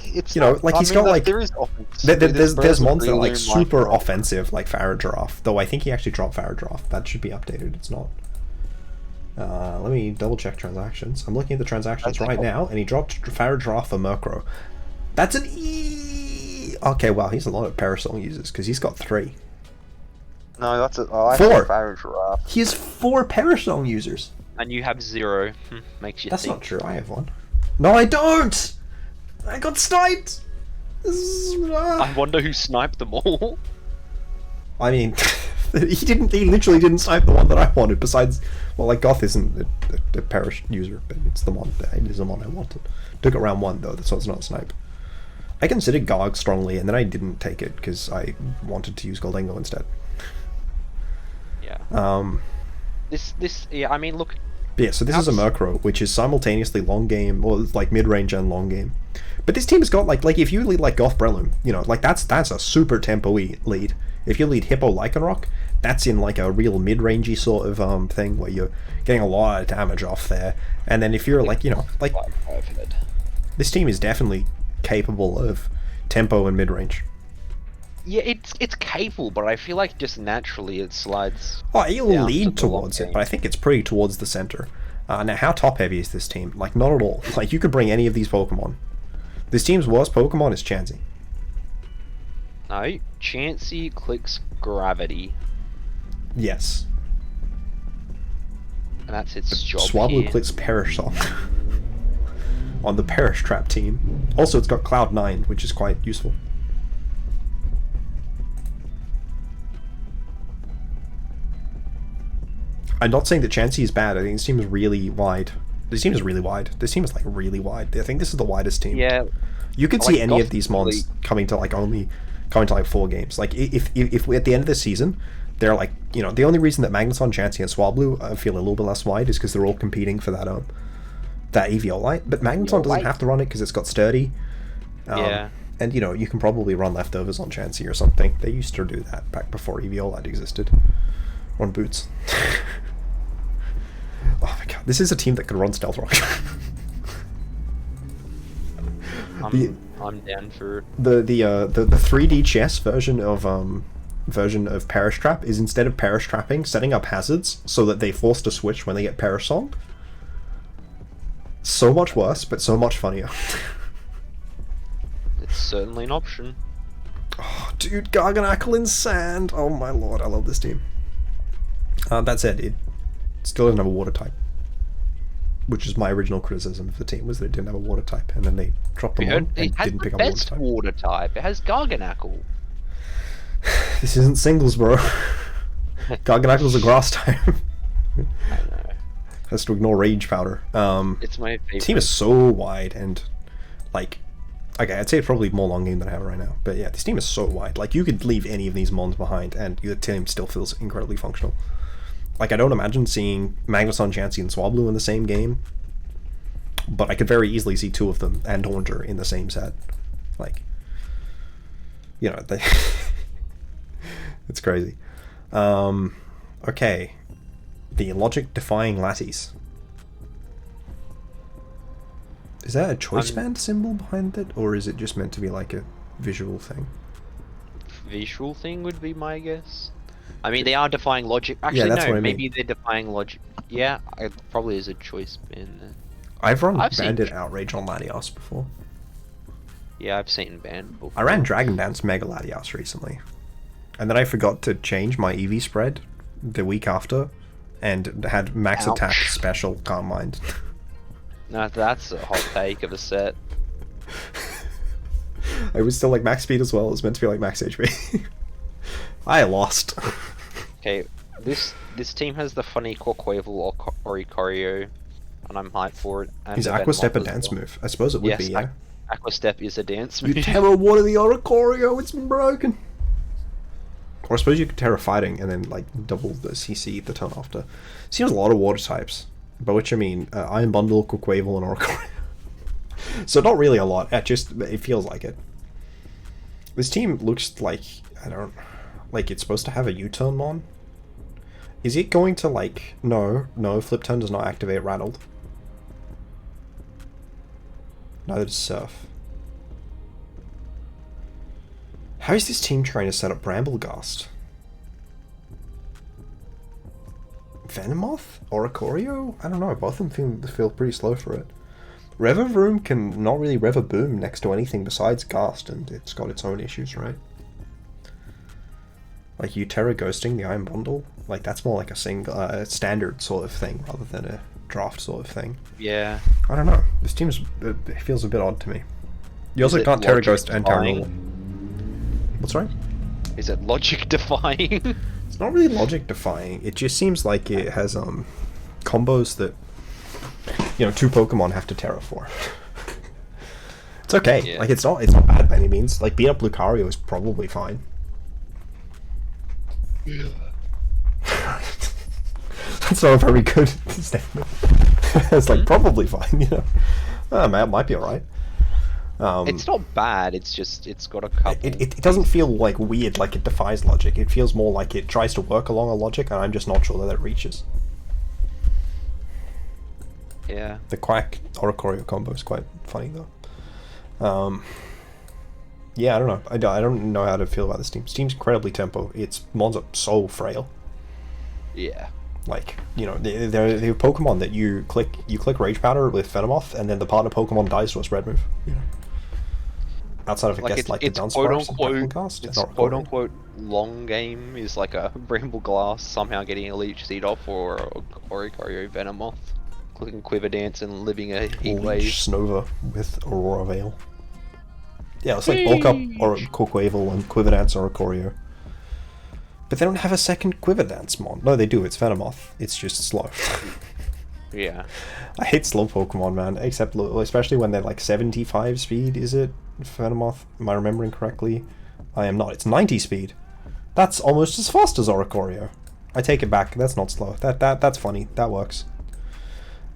It's You know, not- like I he's mean, got like there is offense. there's mons that are like really super micro- offensive, like Farigiraf. Though I think he actually dropped Farigiraf. That should be updated. It's not. Let me double check transactions. I'm looking at the transactions right now, and he dropped Farigiraf for Murkrow. That's an E. Okay, well he's a lot of Parasol users because he's got 3. No, that's a. Oh, I 4. have Farigiraf. He has 4 Parasol users. And you have 0. Makes you That's think. not true. I have 1. No, I don't. I got sniped. I wonder who sniped them all. I mean, he literally didn't snipe the one that I wanted. Besides, well, like Goth isn't a Perish user, but it's the mon. It is the mon I wanted. Took it round 1 though, so it's not a snipe. I considered Garg strongly, and then I didn't take it because I wanted to use Goldengo instead. Yeah. Yeah. I mean, look. But yeah, so this is a Murkrow, which is simultaneously long game, or like mid range and long game. But this team has got like if you lead like Goth Breloom, you know, like that's a super tempo-y lead. If you lead Hippo Lycanroc, that's in like a real mid-rangey sort of thing where you're getting a lot of damage off there. And then if you're like, you know, like this team is definitely capable of tempo and mid-range. Yeah, it's capable, but I feel like just naturally it slides. Oh, you'll down lead to the long towards it, game. but I think it's pretty towards the center. Now, how top-heavy is this team? Like, not at all. Like, you could bring any of these Pokemon. This team's worst Pokemon is Chansey. No, Chansey clicks Gravity, Yes. and that's its job Swablu here. clicks Perish Song on the Perish Trap team. Also, it's got Cloud 9, which is quite useful. I'm not saying that Chansey is bad. I think this team is really wide. This team is really wide. This team is like really wide. I think this is the widest team. Yeah, You could Like, see any Goth of these mons really- coming to like 4 games. Like if we, at the end of the season, they're like, you know, the only reason that Magneton, Chansey, and Swablu feel a little bit less wide is because they're all competing for that Eviolite. But Magneton doesn't Eviolite. have to run it because it's got Sturdy. Yeah. And you know, you can probably run leftovers on Chansey or something. They used to do that back before Eviolite existed. On Boots. Oh my god, this is a team that could run Stealth Rock. I'm down for. The 3D chess version of Perish Trap is, instead of Perish Trapping, setting up hazards so that they force to switch when they get Perish Song. So much worse, but so much funnier. It's certainly an option. Oh, dude, Garganackle in Sand! Oh my lord, I love this team. That said, it still doesn't have a water type. Which is my original criticism of the team, was that it didn't have a water type, and then they dropped them on and It has didn't the pick up a water best type. water type. It has Garganackle. This isn't singles, bro. Garganackle's a grass type. I know. Has to ignore Rage Powder. It's my favorite. Team is so wide and like, okay, I'd say it's probably more long game than I have right now, but yeah, this team is so wide. Like, you could leave any of these mons behind and your team still feels incredibly functional. Like, I don't imagine seeing Magneton, Chansey, and Swablu in the same game, but I could very easily see 2 of them and Haunter in the same set. Like, you know, they it's crazy. Okay, the Logic Defying Latties. Is that a choice band symbol behind it, or is it just meant to be like a visual thing? Visual thing would be my guess. I mean, they are defying logic. Actually, Yeah, that's no, what I mean. maybe they're defying logic. Yeah, it probably is a choice band. I've run I've seen- Bandit Outrage on Latios before. Yeah, I've seen band before. I ran Dragon Dance Mega Latios recently. And then I forgot to change my EV spread the week after, and had max Ouch. attack special Calm Mind. No, that's a hot take of a set. I was still like max speed as well. It was meant to be like max HP. I lost. Okay, this team has the funny Quaquaval or Oricorio, and I'm hyped for it. And Is the Aqua Step a Venomoth as dance well. move? I suppose it would Yes, be, yeah. Aqua Step is a dance You move. Terra Water the Oricorio, it's been broken. Or I suppose you could Terra Fighting and then like double the CC the turn after. Seems a lot of water types, by which I mean Iron Bundle, Quaquaval, and Oricorio. So not really a lot. It feels like it. This team looks like like it's supposed to have a U-turn mon. Is it going to like no flip turn does not activate Rattled. Neither does Surf. How is this team trying to set up Bramblegast? Venomoth? Oricorio? I don't know, both of them feel pretty slow for it. Revavroom can not really Revaboom next to anything besides Ghast, and it's got its own issues, right? Like you Terra Ghosting the Iron Bundle, like that's more like a standard sort of thing rather than a draft sort of thing. Yeah. I don't know. This team's it feels a bit odd to me. You also can't Terra Ghost and Terra Normal. What's right? Is it logic defying? It's not really logic defying. It just seems like it has combos that two Pokemon have to Terra for. It's okay. Yeah. Like it's not bad by any means. Like beat up Lucario is probably fine. That's not a very good statement. It's like probably fine, man, it might be alright. It's not bad, it's got a couple. It doesn't feel like weird, like it defies logic. It feels more like it tries to work along a logic, and I'm just not sure that it reaches. Yeah. The Quack Oricorio combo is quite funny though. Yeah, I don't know. I don't know how to feel about this team. This team's incredibly tempo. Its mons are so frail. Yeah. Like, they're Pokemon that you click Rage Powder with Venomoth, and then the partner Pokemon dies to a spread move. Outside of It's the Dunsparce, it's quote unquote long game is like a Bramble Glass somehow getting a Leech Seed off, or Oricorio Venomoth clicking Quiver Dance and living a Heat Wave. Snova with Aurora Veil. Yeah, it's like bulk up or Quaquaval and Quiver Dance Oricorio. But they don't have a second Quiver Dance mon. No, they do. It's Venomoth. It's just slow. Yeah. I hate slow Pokemon, man. Especially when they're like 75 speed, is it? Venomoth? Am I remembering correctly? I am not. It's 90 speed. That's almost as fast as Oricorio. I take it back. That's not slow. That's funny. That works.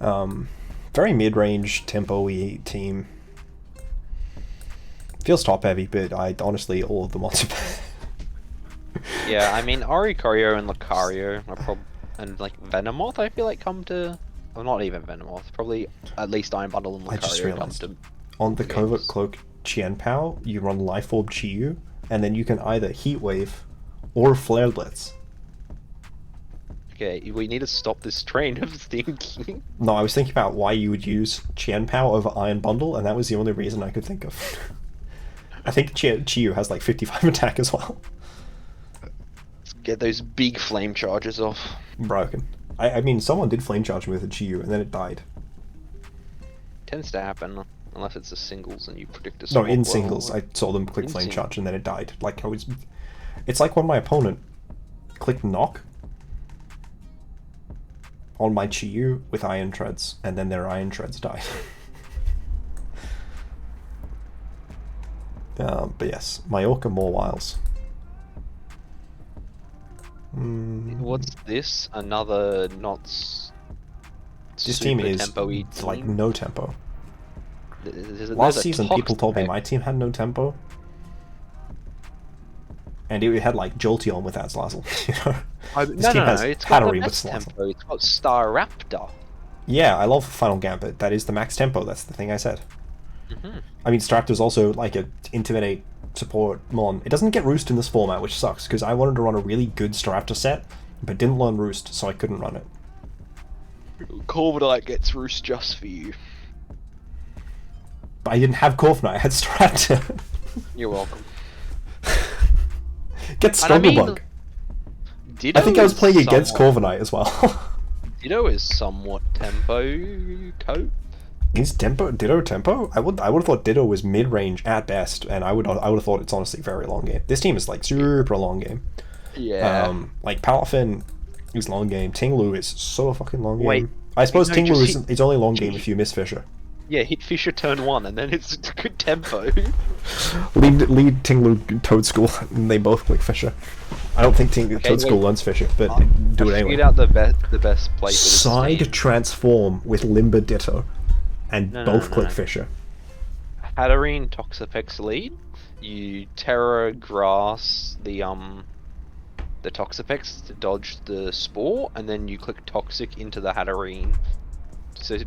Very mid-range, tempo-y team. Feels top-heavy, but honestly, all of the mons are bad. Yeah, I mean, Oricorio and Lucario are and like Venomoth, I feel like come to... Well, not even Venomoth, probably at least Iron Bundle and Lucario I just realized, come to on the games. Covert Cloak Chien-Pao, you run Life Orb Chi-Yu, and then you can either Heat Wave or Flare Blitz. Okay, we need to stop this train of thinking. No, I was thinking about why you would use Chien-Pao over Iron Bundle, and that was the only reason I could think of. I think Chi-Yu has like 55 attack as well. Let's get those big flame charges off. Broken. I mean, someone did flame charge me with a Chi-Yu, and then it died. Tends to happen, unless it's a singles and you predict a No, swap in well. singles, I saw them click In flame sing- charge, and then it died. Like, it's like when my opponent clicked knock on my Chi-Yu with Iron Treads, and then their Iron Treads died. But yes, Majorca more wiles. What's this? Another not This team is tempo-y like team? no tempo. There's Last season, people told me toxic- my team had no tempo, and it had like Jolteon with Aslazzle. This No, team has it's got the Hatterene with best Slazzle. tempo. It's got Staraptor. Yeah, I love Final Gambit. That is the max tempo. That's the thing I said. Mm-hmm. I mean, Staraptor's also like a Intimidate support mon. It doesn't get Roost in this format, which sucks, because I wanted to run a really good Staraptor set, but didn't learn Roost, so I couldn't run it. Corviknight gets Roost just for you. But I didn't have Corviknight, I had Staraptor. You're welcome. Get And I mean, Strugglebug. Ditto I think I was is playing against somewhat- Corviknight as well. Ditto is somewhat tempo cope. Is Ditto tempo? I would have thought Ditto was mid range at best, and I would have thought it's honestly very long game. This team is like super long game. Yeah. Like Palafin is long game. Tinglu is so fucking long Wait, game. I suppose no, Tinglu just is hit- it's only long game if you miss Fisher. Yeah, hit Fisher turn 1, and then it's good tempo. Lead Tinglu Toad School, and they both click Fisher. I don't think Toad School learns Fisher, but do it anyway. Figured out the best play for this Side team. transform with Limber Ditto, and both click no. Fisher. Hatterene Toxapex lead. You Terra Grass the Toxapex to dodge the Spore, and then you click Toxic into the Hatterene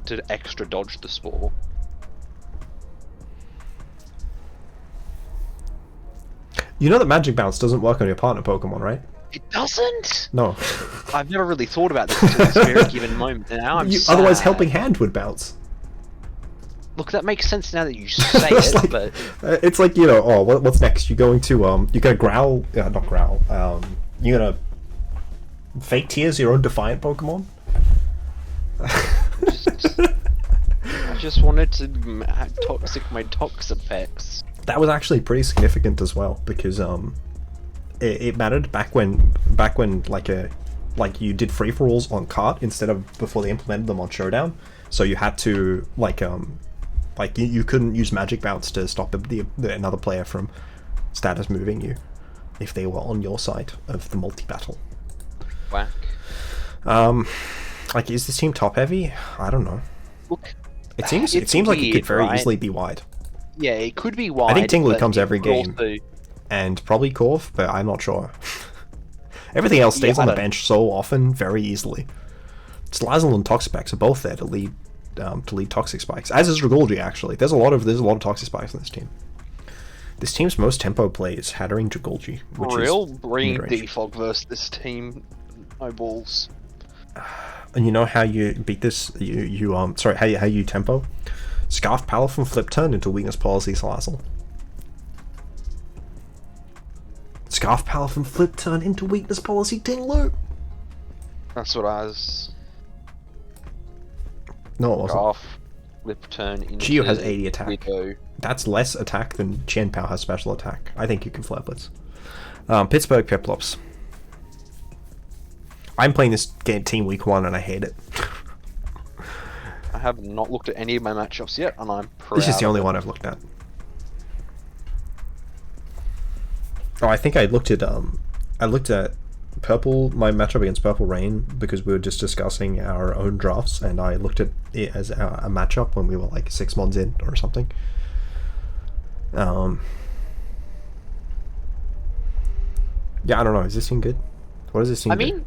to extra dodge the Spore. You know that Magic Bounce doesn't work on your partner Pokemon, right? It doesn't? No. I've never really thought about this until this very given moment, and now I'm sad. Otherwise, Helping Hand would bounce. Look, that makes sense now that you say It's it, like, but... It's like, you know, oh, what's next? You're going to, you're gonna growl, not growl, you're gonna fake tears your own Defiant Pokemon? I just wanted to toxic my Toxapex. That was actually pretty significant as well, because, it mattered back when like you did free-for-alls on cart instead of before they implemented them on Showdown, so you had to, like you couldn't use Magic Bounce to stop another player from status moving you if they were on your side of the multi-battle. Whack. Like, is this team top heavy? I don't know. Look, It seems like it could very easily be wide. Yeah, it could be wide. I think Tingler but comes it every could game, also- and probably Corv, but I'm not sure. Everything else stays on the bench so often, very easily. Slazzle and Toxapex are both there to lead Toxic Spikes, as is Dragolgi actually. There's a lot of Toxic Spikes on this team. This team's most tempo play is Hattering Dragolgi, which For real? is Bring mid-range. Defog versus this team. No balls. And you know how you beat this? How you tempo? Scarf Palafin Flip Turn into Weakness Policy Slazzle. Scarf Palafin Flip Turn into Weakness Policy Tinglu. That's what I was... No, it wasn't. Off. Lip turn into... Geo has 80 attack. Widow. That's less attack than Chien-Pao has special attack. I think you can Flare Blitz. Pittsburgh Piplups. I'm playing this game team week 1 and I hate it. I have not looked at any of my matchups yet, and I'm proud. This is the only one I've looked at. Oh, I think I looked at Purple, my matchup against Purple Rain, because we were just discussing our own drafts, and I looked at it as a matchup when we were like 6 months in or something. Yeah, I don't know. Is this team good? What does this team do?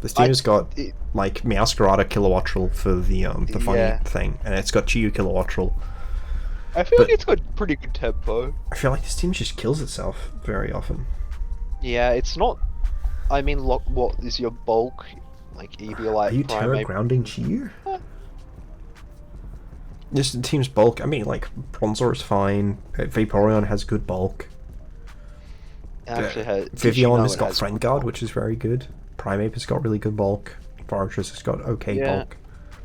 This team has got like Meowscarada Kilowattrel for the funny thing, and it's got Chiyu Kilowattrel. I feel like it's got pretty good tempo. I feel like this team just kills itself very often. Yeah, it's not... I mean, what is your bulk? Like, Eviolite, Are you Terra grounding Chiyu? This team's bulk, I mean, like, Bronzor is fine, Vaporeon has good bulk. Actually has... Vivian has got Friend Guard, which is very good. Primeape has got really good bulk. Fortress has got okay bulk.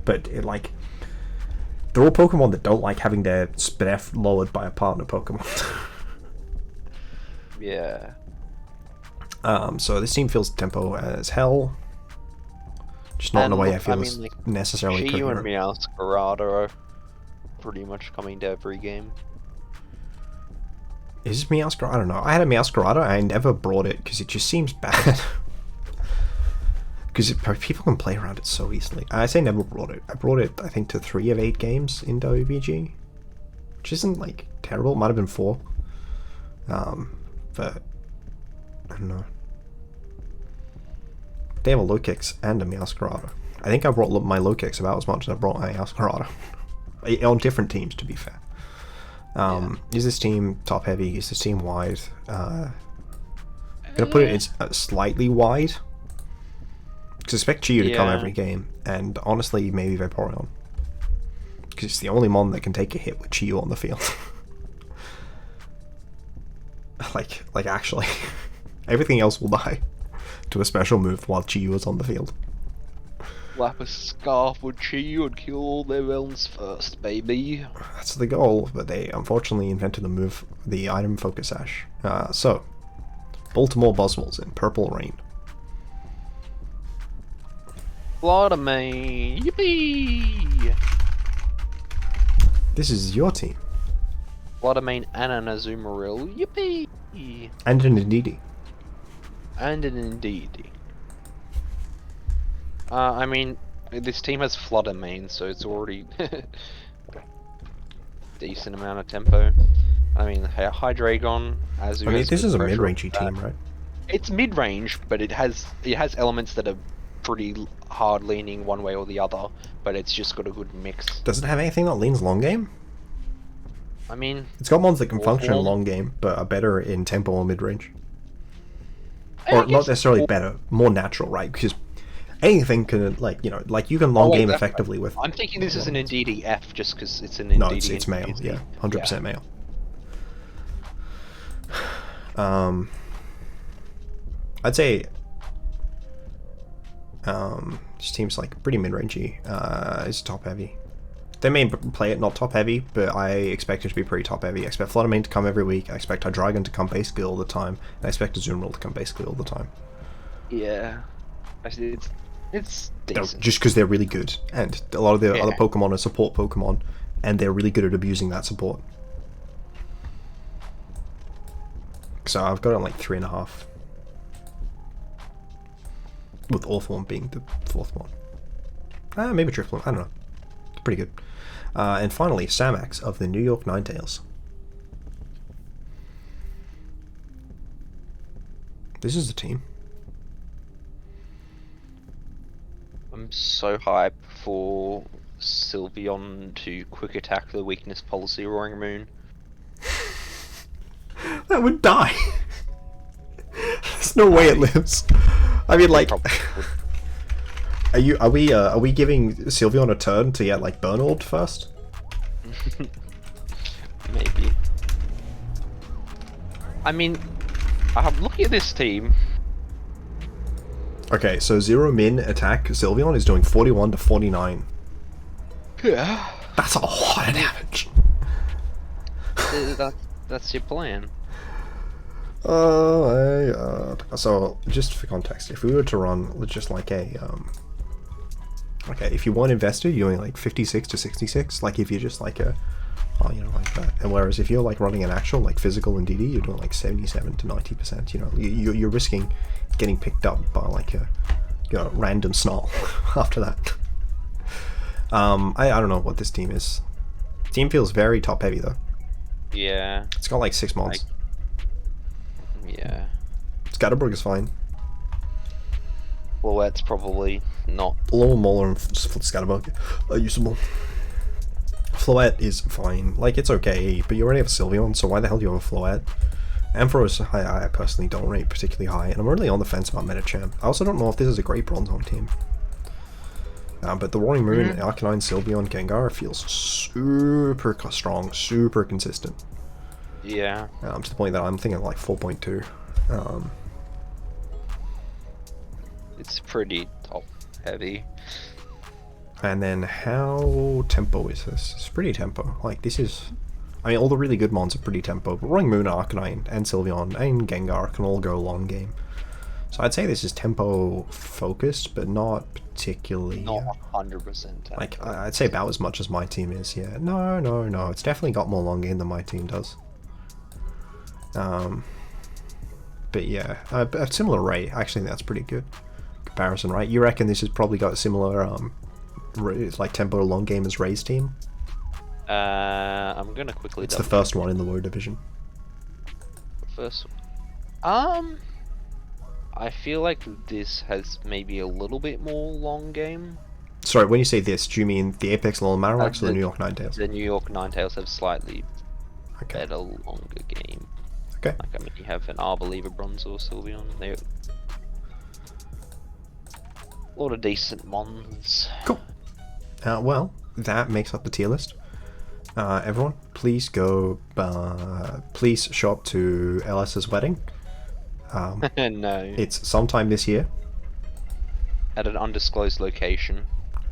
But, they're all Pokemon that don't like having their SPF lowered by a partner Pokemon. Yeah. So this team feels tempo as hell. Just not in a way I feel is necessarily Chiyu and coherent. Meowscarada are pretty much coming to every game. Is this Meowscarada? I don't know. I had a Meowscarada. I never brought it because it just seems bad. Because people can play around it so easily. I say never brought it. I brought it, I think, to 3 of 8 games in WBG. Which isn't, like, terrible. It might have been 4. But, I don't know. They have a low kicks and a Meowscarada. I think I brought my low kicks about as much as I brought my Meowscarada. On different teams, to be fair. Is this team top heavy? Is this team wide? I'm gonna put it slightly wide. Because I expect Chiyu to come every game, and honestly, maybe Vaporeon. Because it's the only mon that can take a hit with Chiyu on the field. like actually. Everything else will die to a special move while Chiyu is on the field. Slap a scarf with Chiyu and kill all their villains first, baby. That's the goal, but they unfortunately invented the item Focus Sash. So, Baltimore Boswells in Purple Rain. Vladimir, yippee! This is your team. Vladimir and an Azumarill, yippee! And an Indeedee. And an Indeedee. I mean, this team has Fluttermane, so it's already decent amount of tempo. I mean, Hydreigon, Azu. I mean, this is a mid-rangey team, right? It's mid-range, but it has elements that are pretty hard leaning one way or the other. But it's just got a good mix. Does it have anything that leans long game? I mean, it's got mons that can function in long game, but are better in tempo or mid-range. Or not necessarily better, more natural, right? Because anything can, like, you know, like you can long game effectively with. I'm thinking this is an Indeedee F just because it's an Indeedee. No, it's male, yeah, 100% male. I'd say this team's like pretty mid-rangey. It's top heavy. They may play it not top heavy, but I expect it to be pretty top heavy. I expect Fluttermane to come every week. I expect Hydreigon to come basically all the time. And I expect Azumarill to come basically all the time. Yeah, actually, it's decent. Just because they're really good, and a lot of the other Pokemon are support Pokemon, and they're really good at abusing that support. So I've got it on like 3.5. With Orthworm being the 4th one. Maybe Triple, I don't know. It's pretty good. And finally, Samax of the New York Ninetales. This is the team. I'm so hyped for Sylveon to quick attack the weakness policy Roaring Moon. That would die. There's no way it lives. I mean, like, are we giving Sylveon a turn to get like Burn Orbed first? Maybe. I mean, I'm looking at this team. Okay, so 0 min attack Sylveon is doing 41 to 49. Yeah. That's a lot of damage. That's your plan. Oh my god. So, just for context, if we were to run just like a, okay, if you want investor, you're doing like 56 to 66, like if you're just like a, oh, you know, like that. And whereas if you're like running an actual like physical and DD, you're doing like 77 to 90%, you know, you're risking getting picked up by like a, you know, random snarl after that. I don't know what this team is. Team feels very top heavy though. Yeah. It's got like 6 mods. Yeah. Scatterbug is fine. Floette's probably not. Lower Molar and Scatterbug are usable. Floette is fine. Like, it's okay, but you already have a Sylveon, so why the hell do you have a Floette? Ampharos, I personally don't rate particularly high, and I'm really on the fence about Medicham. I also don't know if this is a great Bronzong team. But the Roaring Moon, Arcanine, Sylveon, Gengar feels super strong, super consistent. Yeah. To the point that I'm thinking like 4.2. It's pretty top heavy. And then how tempo is this? It's pretty tempo. Like, this is, I mean, all the really good mons are pretty tempo, but Roaring Moon, Arcanine, and Sylveon, and Gengar can all go long game. So I'd say this is tempo focused, but not particularly. Not 100% tempo. Like, I'd say about as much as my team is, yeah. No. It's definitely got more long game than my team does. But yeah, a similar rate. Actually, that's pretty good comparison, right? You reckon this has probably got a similar, like tempo long game as Ray's team? I'm gonna quickly. It's the first one in the low division. First, I feel like this has maybe a little bit more long game. Sorry, when you say this, do you mean the Apex Lol Marowaks or the New York Ninetales? The New York Ninetales have slightly better, longer game. Okay. Like, I mean, you have an Arboliva, Bronzor, Sylveon. They're a lot of decent mons. Cool. Well, that makes up the tier list. Everyone, please go. Please show up to LS's wedding. No. It's sometime this year. At an undisclosed location.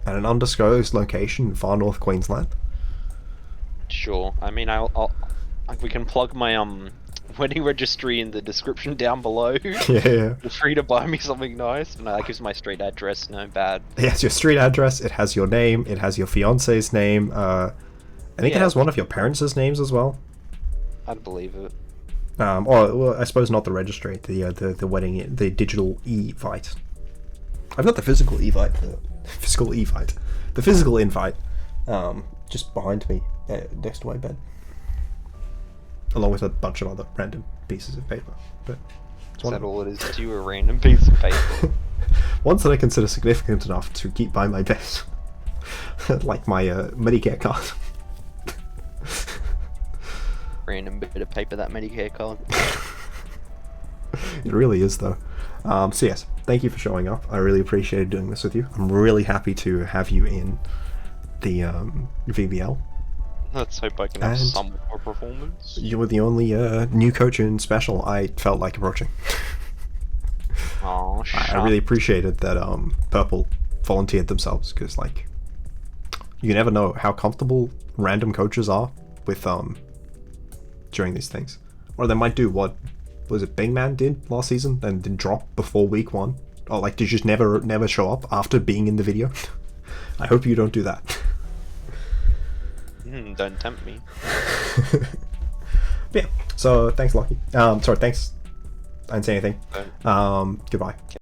At an undisclosed location in far north Queensland. Sure. I mean, I'll we can plug my wedding registry in the description down below. Yeah. Feel free to buy me something nice. No, that gives my street address. No bad. It has your street address. It has your name. It has your fiance's name. I think it has one of your parents' names as well. I'd believe it. Or well, I suppose not the registry. The wedding, the digital e-vite. I've got the physical e-vite. The physical invite. Just behind me, next to my bed, along with a bunch of other random pieces of paper. But is that all it is to you, a random piece of paper? Ones that I consider significant enough to keep by my bed, like my Medicare card. Random bit of paper, that Medicare card. It really is, though. So yes, thank you for showing up. I really appreciated doing this with you. I'm really happy to have you in the VBL. Let's hope I can have some more performance. You were the only new coach in Special I felt like approaching. Oh, I really appreciated that Purple volunteered themselves, because like, you never know how comfortable random coaches are with during these things. Or they might do what was it Big Man did last season and then drop before week 1. Or like, did you just never show up after being in the video? I hope you don't do that. Don't tempt me. Yeah. So thanks, Lucky. Sorry, thanks. I didn't say anything. Goodbye.